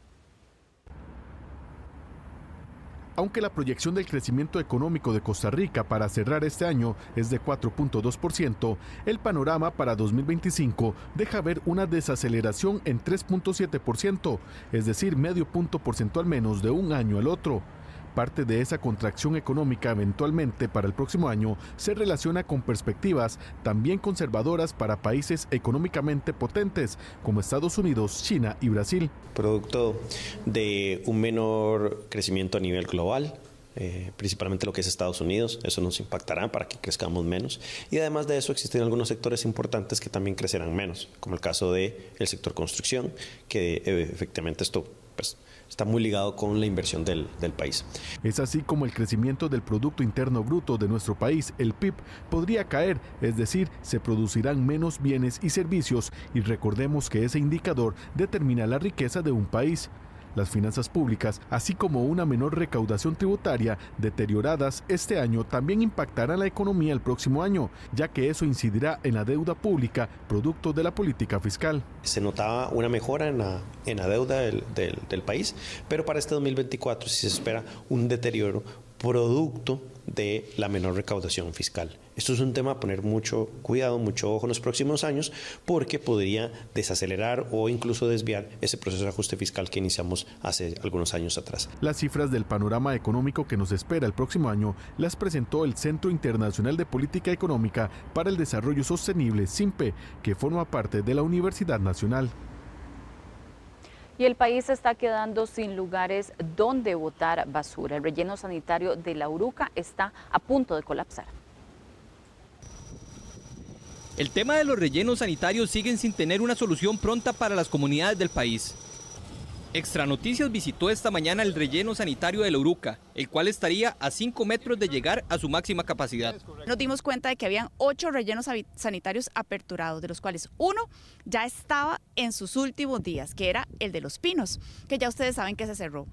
S12: Aunque la proyección del crecimiento económico de Costa Rica para cerrar este año es de 4.2%, el panorama para 2025 deja ver una desaceleración en 3.7%, es decir, medio punto porcentual menos de un año al otro. Parte de esa contracción económica eventualmente para el próximo año se relaciona con perspectivas también conservadoras para países económicamente potentes como Estados Unidos, China y Brasil.
S21: Producto de un menor crecimiento a nivel global, principalmente lo que es Estados Unidos, eso nos impactará para que crezcamos menos. Y además de eso existen algunos sectores importantes que también crecerán menos, como el caso del sector construcción, que efectivamente esto está muy ligado con la inversión del país.
S12: Es así como el crecimiento del Producto Interno Bruto de nuestro país, el PIB, podría caer, es decir, se producirán menos bienes y servicios, y recordemos que ese indicador determina la riqueza de un país. las finanzas públicas, así como una menor recaudación tributaria deterioradas este año, también impactará la economía el próximo año, ya que eso incidirá en la deuda pública, producto de la política fiscal.
S21: Se notaba una mejora en la deuda del país, pero para este 2024 sí se espera un deterioro producto de la menor recaudación fiscal. Esto es un tema a poner mucho cuidado, mucho ojo en los próximos años, porque podría desacelerar o incluso desviar ese proceso de ajuste fiscal que iniciamos hace algunos años atrás.
S12: Las cifras del panorama económico que nos espera el próximo año las presentó el Centro Internacional de Política Económica para el Desarrollo Sostenible, CIMPE, que forma parte de la Universidad Nacional.
S2: Y el país se está quedando sin lugares donde botar basura. El relleno sanitario de La Uruca está a punto de colapsar.
S3: El tema de los rellenos sanitarios siguen sin tener una solución pronta para las comunidades del país. Extra Noticias visitó esta mañana el relleno sanitario de La Uruca, el cual estaría a 5 metros de llegar a su máxima capacidad.
S4: Nos dimos cuenta de que habían 8 rellenos sanitarios aperturados, de los cuales uno ya estaba en sus últimos días, que era el de Los Pinos, que ya ustedes saben que se cerró.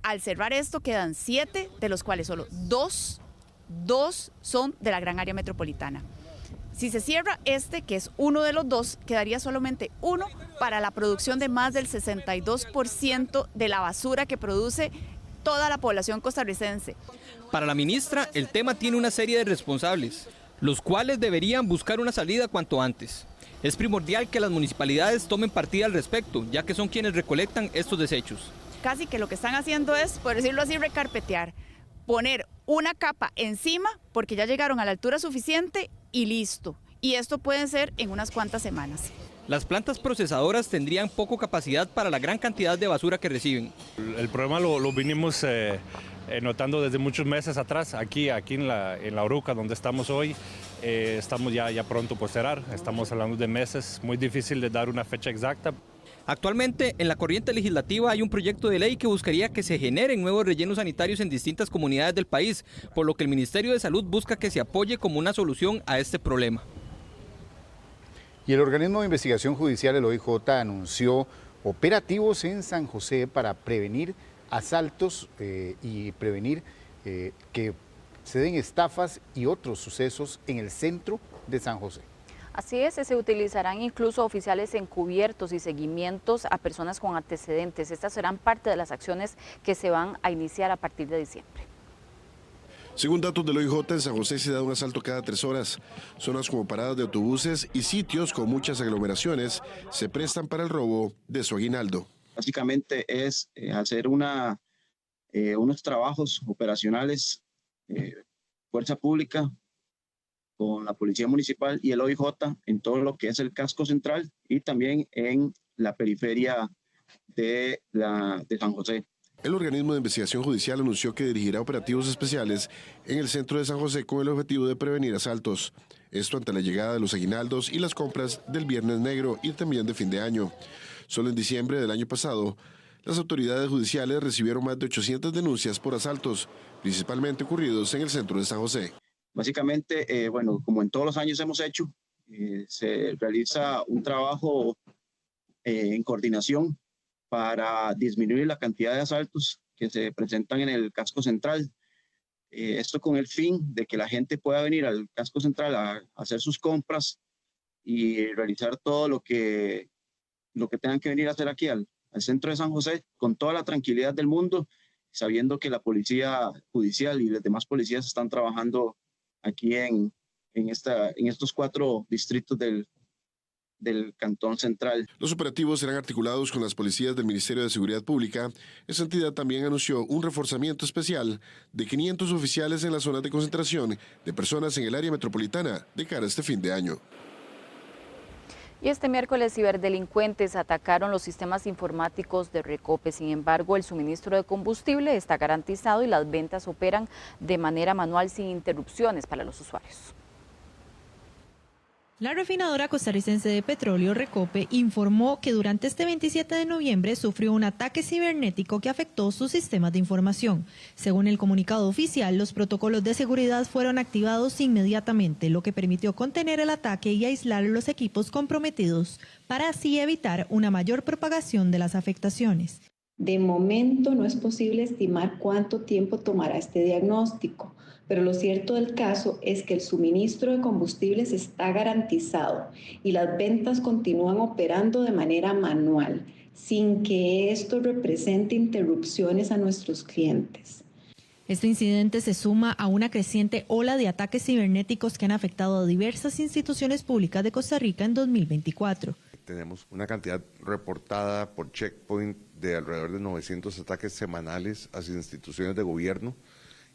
S4: Al cerrar esto quedan 7, de los cuales solo dos son de la gran área metropolitana. Si se cierra este, que es uno de los 2, quedaría solamente uno para la producción de más del 62% de la basura que produce toda la población costarricense.
S3: Para la ministra, el tema tiene una serie de responsables, los cuales deberían buscar una salida cuanto antes. Es primordial que las municipalidades tomen partida al respecto, ya que son quienes recolectan estos desechos.
S4: Casi que lo que están haciendo es, por decirlo así, recarpetear, poner una capa encima porque ya llegaron a la altura suficiente y listo. Y esto puede ser en unas cuantas semanas.
S3: Las plantas procesadoras tendrían poco capacidad para la gran cantidad de basura que reciben.
S6: El problema lo vinimos notando desde muchos meses atrás, aquí en la Uruca, donde estamos hoy. Estamos ya pronto por cerrar, estamos hablando de meses, muy difícil de dar una fecha exacta.
S3: Actualmente, en la corriente legislativa hay un proyecto de ley que buscaría que se generen nuevos rellenos sanitarios en distintas comunidades del país, por lo que el Ministerio de Salud busca que se apoye como una solución a este problema.
S1: Y el organismo de investigación judicial, el OIJ, anunció operativos en San José para prevenir asaltos y prevenir que se den estafas y otros sucesos en el centro de San José.
S2: Así es, se utilizarán incluso oficiales encubiertos y seguimientos a personas con antecedentes. Estas serán parte de las acciones que se van a iniciar a partir de diciembre.
S17: Según datos del OIJ, en San José se da un asalto cada 3 horas. Zonas como paradas de autobuses y sitios con muchas aglomeraciones se prestan para el robo de su aguinaldo.
S22: Básicamente es hacer unos trabajos operacionales, fuerza pública, con la Policía Municipal y el OIJ en todo lo que es el casco central y también en la periferia de San José.
S17: El organismo de investigación judicial anunció que dirigirá operativos especiales en el centro de San José con el objetivo de prevenir asaltos. Esto ante la llegada de los aguinaldos y las compras del Viernes Negro y también de fin de año. Solo en diciembre del año pasado, las autoridades judiciales recibieron más de 800 denuncias por asaltos, principalmente ocurridos en el centro de San José.
S22: Básicamente, como en todos los años hemos hecho, se realiza un trabajo en coordinación para disminuir la cantidad de asaltos que se presentan en el casco central. Esto con el fin de que la gente pueda venir al casco central a hacer sus compras y realizar todo lo que tengan que venir a hacer aquí al centro de San José con toda la tranquilidad del mundo, sabiendo que la policía judicial y las demás policías están trabajando aquí en estos 4 distritos del Cantón Central.
S17: Los operativos serán articulados con las policías del Ministerio de Seguridad Pública. Esta entidad también anunció un reforzamiento especial de 500 oficiales en las zonas de concentración de personas en el área metropolitana de cara a este fin de año.
S2: Y este miércoles ciberdelincuentes atacaron los sistemas informáticos de Recope. Sin embargo, el suministro de combustible está garantizado y las ventas operan de manera manual sin interrupciones para los usuarios.
S25: La refinadora costarricense de petróleo Recope informó que durante este 27 de noviembre sufrió un ataque cibernético que afectó sus sistemas de información. Según el comunicado oficial, los protocolos de seguridad fueron activados inmediatamente, lo que permitió contener el ataque y aislar los equipos comprometidos para así evitar una mayor propagación de las afectaciones.
S7: De momento no es posible estimar cuánto tiempo tomará este diagnóstico, pero lo cierto del caso es que el suministro de combustibles está garantizado y las ventas continúan operando de manera manual, sin que esto represente interrupciones a nuestros clientes.
S25: Este incidente se suma a una creciente ola de ataques cibernéticos que han afectado a diversas instituciones públicas de Costa Rica en 2024.
S8: Tenemos una cantidad reportada por Checkpoint de alrededor de 900 ataques semanales hacia instituciones de gobierno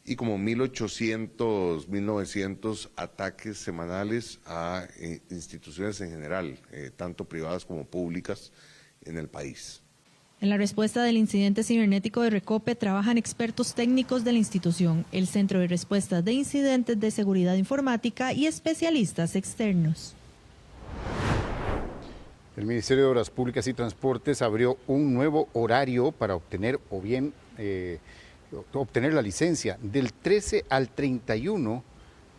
S8: y como 1.800, 1.900 ataques semanales a instituciones en general, tanto privadas como públicas en el país.
S25: En la respuesta del incidente cibernético de Recope trabajan expertos técnicos de la institución, el Centro de Respuesta de Incidentes de Seguridad Informática y especialistas externos.
S1: El Ministerio de Obras Públicas y Transportes abrió un nuevo horario para obtener obtener la licencia. Del 13 al 31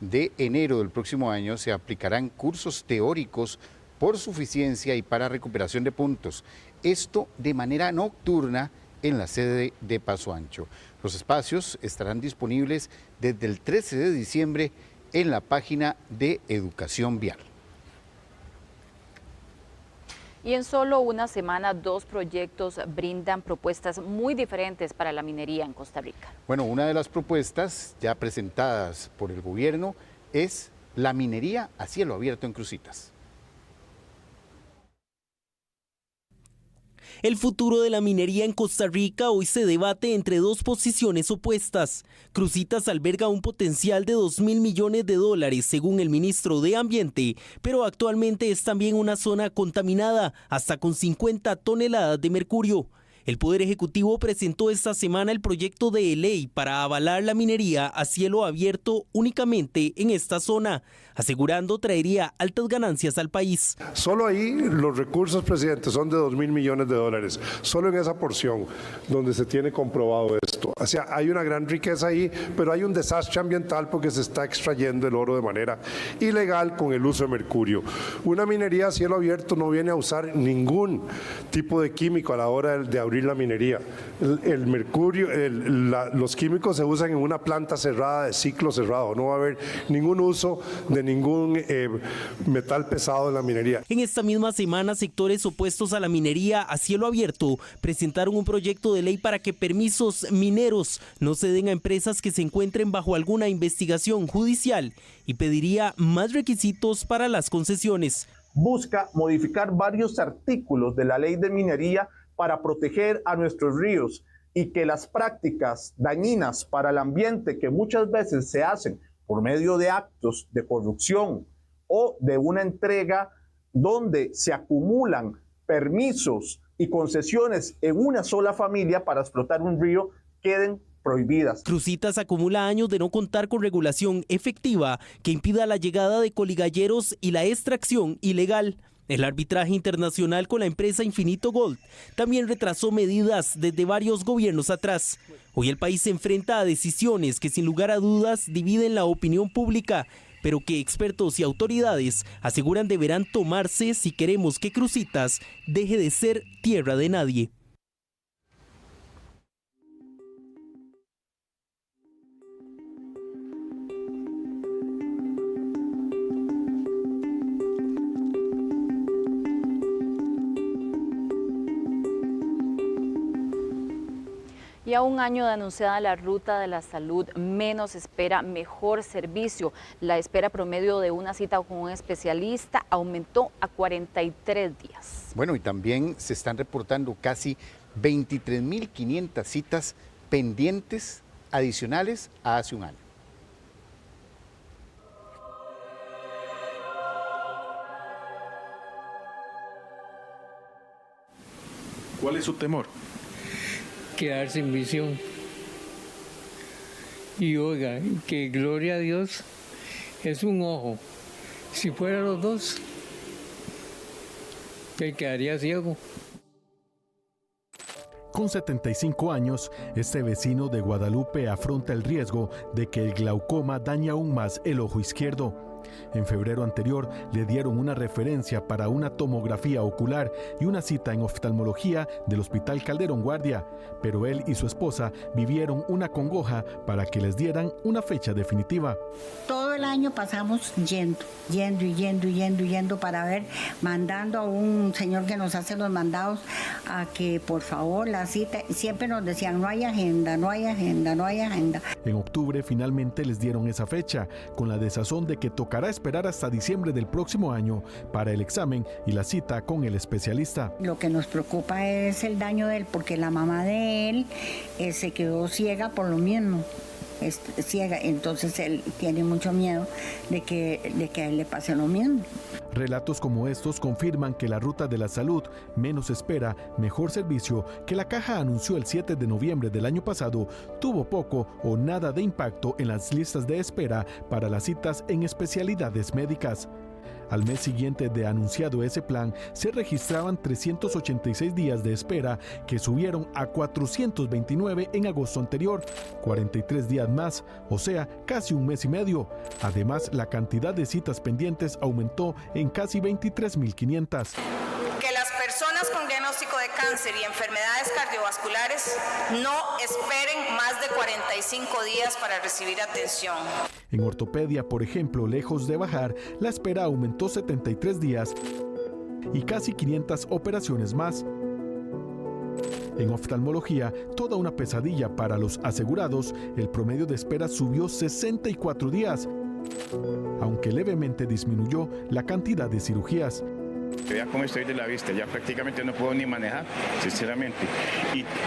S1: de enero del próximo año se aplicarán cursos teóricos por suficiencia y para recuperación de puntos. Esto de manera nocturna en la sede de Paso Ancho. Los espacios estarán disponibles desde el 13 de diciembre en la página de Educación Vial.
S2: Y en solo una semana, 2 proyectos brindan propuestas muy diferentes para la minería en Costa Rica.
S1: Bueno, una de las propuestas ya presentadas por el gobierno es la minería a cielo abierto en Cruzitas.
S9: El futuro de la minería en Costa Rica hoy se debate entre 2 posiciones opuestas. Cruzitas alberga un potencial de $2.000 millones según el ministro de Ambiente, pero actualmente es también una zona contaminada, hasta con 50 toneladas de mercurio. El Poder Ejecutivo presentó esta semana el proyecto de ley para avalar la minería a cielo abierto únicamente en esta zona, asegurando traería altas ganancias al país.
S11: Solo ahí los recursos, presidente, son de $2.000 millones, solo en esa porción donde se tiene comprobado esto. O sea, hay una gran riqueza ahí, pero hay un desastre ambiental porque se está extrayendo el oro de manera ilegal con el uso de mercurio. Una minería a cielo abierto no viene a usar ningún tipo de químico a la hora de abrir la minería. El mercurio, los químicos se usan en una planta cerrada, de ciclo cerrado. No va a haber ningún uso de ningún metal pesado en la minería.
S9: En esta misma semana, sectores opuestos a la minería a cielo abierto presentaron un proyecto de ley para que permisos mineros no se den a empresas que se encuentren bajo alguna investigación judicial y pediría más requisitos para las concesiones.
S23: Busca modificar varios artículos de la ley de minería para proteger a nuestros ríos y que las prácticas dañinas para el ambiente que muchas veces se hacen por medio de actos de corrupción o de una entrega donde se acumulan permisos y concesiones en una sola familia para explotar un río queden prohibidas.
S9: Cruzitas acumula años de no contar con regulación efectiva que impida la llegada de coligalleros y la extracción ilegal. El arbitraje internacional con la empresa Infinito Gold también retrasó medidas desde varios gobiernos atrás. Hoy el país se enfrenta a decisiones que sin lugar a dudas dividen la opinión pública, pero que expertos y autoridades aseguran deberán tomarse si queremos que Cruzitas deje de ser tierra de nadie.
S2: Y a un año de anunciada la Ruta de la Salud, menos espera, mejor servicio. La espera promedio de una cita con un especialista aumentó a 43 días.
S1: Bueno, y también se están reportando casi 23.500 citas pendientes adicionales a hace un año.
S24: ¿Cuál es su temor?
S27: Quedar sin visión. Y oiga, que gloria a Dios es un ojo. Si fueran los dos, él quedaría ciego.
S12: Con 75 años, este vecino de Guadalupe afronta el riesgo de que el glaucoma dañe aún más el ojo izquierdo. En febrero anterior le dieron una referencia para una tomografía ocular y una cita en oftalmología del Hospital Calderón Guardia, pero él y su esposa vivieron una congoja para que les dieran una fecha definitiva.
S5: Todo el año pasamos yendo para ver, mandando a un señor que nos hace los mandados a que por favor la cita, siempre nos decían no hay agenda.
S12: En octubre finalmente les dieron esa fecha, con la desazón de que tocará esperar hasta diciembre del próximo año para el examen y la cita con el especialista.
S5: Lo que nos preocupa es el daño de él, porque la mamá de él se quedó ciega por lo mismo. Ciega, entonces él tiene mucho miedo de que a él le pase lo mismo.
S12: Relatos como estos confirman que la Ruta de la Salud, menos espera, mejor servicio, que la Caja anunció el 7 de noviembre del año pasado, tuvo poco o nada de impacto en las listas de espera para las citas en especialidades médicas. Al mes siguiente de anunciado ese plan, se registraban 386 días de espera, que subieron a 429 en agosto anterior, 43 días más, o sea, casi un mes y medio. Además, la cantidad de citas pendientes aumentó en casi 23.500.
S13: Que las personas con diagnóstico de cáncer y enfermedades cardiovasculares no esperen más de 45 días para recibir atención.
S12: En ortopedia, por ejemplo, lejos de bajar, la espera aumentó 73 días y casi 500 operaciones más. En oftalmología, toda una pesadilla para los asegurados, el promedio de espera subió 64 días, aunque levemente disminuyó la cantidad de cirugías.
S14: Vea cómo estoy de la vista, ya prácticamente no puedo ni manejar, sinceramente.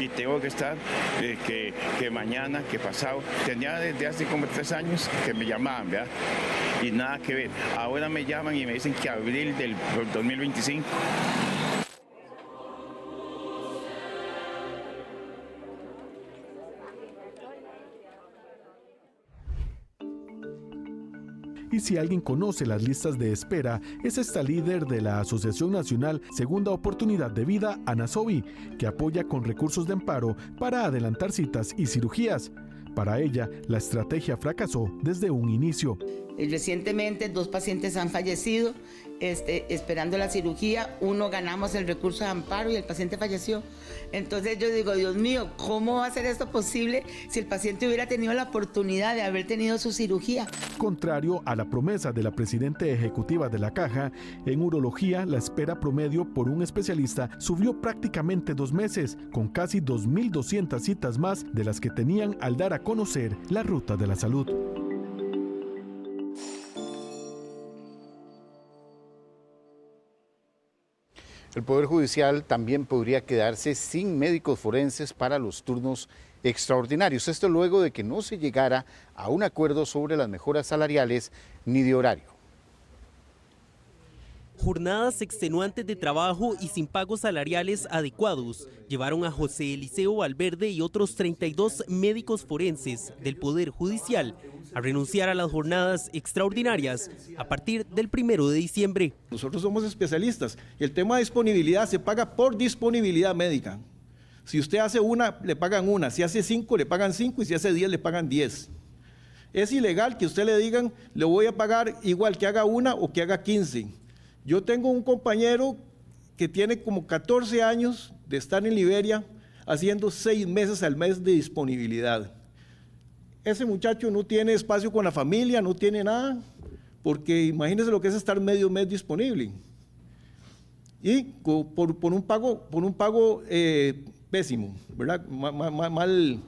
S14: Y tengo que estar, que mañana, que pasado. Tenía desde hace como 3 años que me llamaban, ¿verdad? Y nada que ver. Ahora me llaman y me dicen que abril del 2025.
S12: Y si alguien conoce las listas de espera, es esta líder de la Asociación Nacional Segunda Oportunidad de Vida, Ana Sobi, que apoya con recursos de amparo para adelantar citas y cirugías. Para ella, la estrategia fracasó desde un inicio.
S15: Recientemente 2 pacientes han fallecido esperando la cirugía. Uno ganamos el recurso de amparo y el paciente falleció. Entonces yo digo, Dios mío, ¿cómo va a ser esto posible si el paciente hubiera tenido la oportunidad de haber tenido su cirugía?
S12: Contrario a la promesa de la presidenta ejecutiva de la Caja, en urología la espera promedio por un especialista subió prácticamente 2 meses, con casi 2.200 citas más de las que tenían al dar a conocer la Ruta de la Salud.
S1: El Poder Judicial también podría quedarse sin médicos forenses para los turnos extraordinarios. Esto luego de que no se llegara a un acuerdo sobre las mejoras salariales ni de horario.
S9: Jornadas extenuantes de trabajo y sin pagos salariales adecuados llevaron a José Eliseo Valverde y otros 32 médicos forenses del Poder Judicial a renunciar a las jornadas extraordinarias a partir del 1 de diciembre.
S18: Nosotros somos especialistas y el tema de disponibilidad se paga por disponibilidad médica. Si usted hace 1, le pagan 1, si hace 5, le pagan 5 y si hace 10, le pagan 10. Es ilegal que usted le digan, le voy a pagar igual que haga 1 o que haga 15. Yo tengo un compañero que tiene como 14 años de estar en Liberia haciendo 6 meses al mes de disponibilidad. Ese muchacho no tiene espacio con la familia, no tiene nada, porque imagínense lo que es estar medio mes disponible. Y por un pago pésimo, ¿verdad? Mal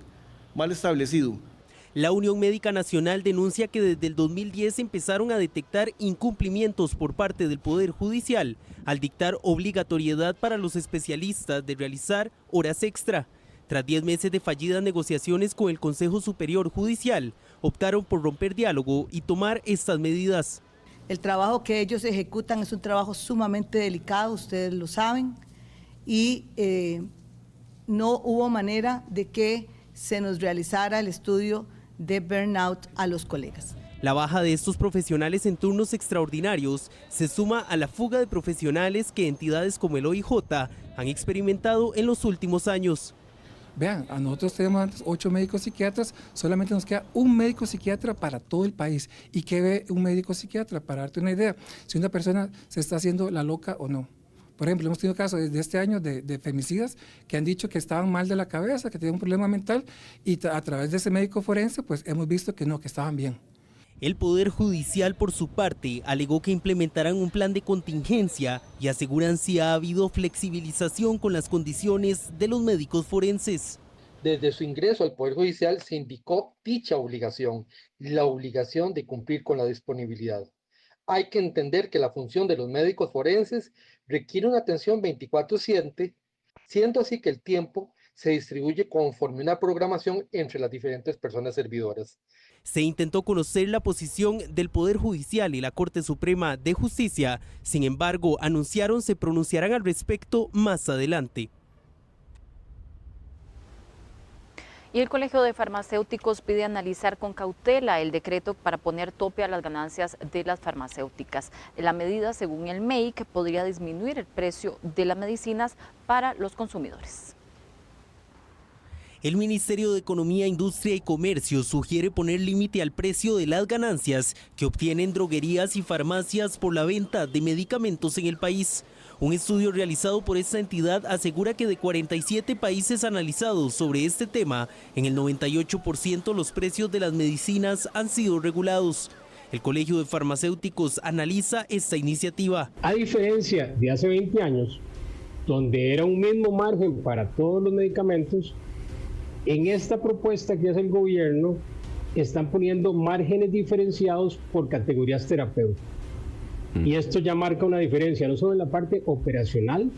S18: establecido.
S9: La Unión Médica Nacional denuncia que desde el 2010 empezaron a detectar incumplimientos por parte del Poder Judicial al dictar obligatoriedad para los especialistas de realizar horas extra. Tras 10 meses de fallidas negociaciones con el Consejo Superior Judicial, optaron por romper diálogo y tomar estas medidas.
S19: El trabajo que ellos ejecutan es un trabajo sumamente delicado, ustedes lo saben, y no hubo manera de que se nos realizara el estudio de burnout a los colegas.
S9: La baja de estos profesionales en turnos extraordinarios se suma a la fuga de profesionales que entidades como el OIJ han experimentado en los últimos años.
S4: Vean, a nosotros tenemos antes 8 médicos psiquiatras, solamente nos queda un médico psiquiatra para todo el país. ¿Y qué ve un médico psiquiatra? Para darte una idea, si una persona se está haciendo la loca o no. Por ejemplo, hemos tenido casos desde este año de femicidas que han dicho que estaban mal de la cabeza, que tenían un problema mental, y a través de ese médico forense, pues hemos visto que no, que estaban bien.
S9: El Poder Judicial, por su parte, alegó que implementarán un plan de contingencia y aseguran si ha habido flexibilización con las condiciones de los médicos forenses.
S6: Desde su ingreso al Poder Judicial se indicó dicha obligación, la obligación de cumplir con la disponibilidad. Hay que entender que la función de los médicos forenses requiere una atención 24/7, siendo así que el tiempo se distribuye conforme una programación entre las diferentes personas servidoras.
S9: Se intentó conocer la posición del Poder Judicial y la Corte Suprema de Justicia, sin embargo, anunciaron se pronunciarán al respecto más adelante.
S2: Y el Colegio de Farmacéuticos pide analizar con cautela el decreto para poner tope a las ganancias de las farmacéuticas. La medida, según el MEIC, podría disminuir el precio de las medicinas para los consumidores.
S9: El Ministerio de Economía, Industria y Comercio sugiere poner límite al precio de las ganancias que obtienen droguerías y farmacias por la venta de medicamentos en el país. Un estudio realizado por esta entidad asegura que de 47 países analizados sobre este tema, en el 98% los precios de las medicinas han sido regulados. El Colegio de Farmacéuticos analiza esta iniciativa.
S10: A diferencia de hace 20 años, donde era un mismo margen para todos los medicamentos, en esta propuesta que hace el gobierno están poniendo márgenes diferenciados por categorías terapéuticas. Y esto ya marca una diferencia, no solo en la parte operacional,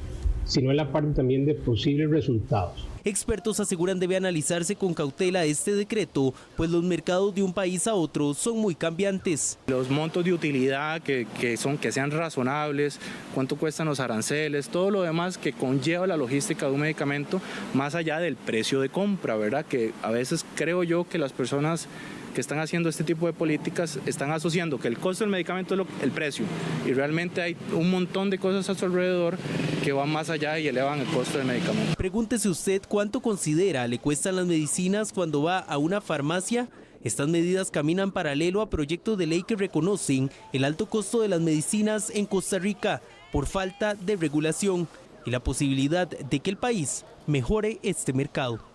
S10: sino en la parte también de posibles resultados.
S9: Expertos aseguran debe analizarse con cautela este decreto, pues los mercados de un país a otro son muy cambiantes.
S16: Los montos de utilidad que sean razonables, cuánto cuestan los aranceles, todo lo demás que conlleva la logística de un medicamento, más allá del precio de compra, ¿verdad? Que a veces creo yo que las personas que están haciendo este tipo de políticas están asociando que el costo del medicamento es el precio, y realmente hay un montón de cosas a su alrededor que van más allá y elevan el costo del medicamento.
S9: Pregúntese usted cuánto considera le cuestan las medicinas cuando va a una farmacia. Estas medidas caminan paralelo a proyectos de ley que reconocen el alto costo de las medicinas en Costa Rica por falta de regulación y la posibilidad de que el país mejore este mercado.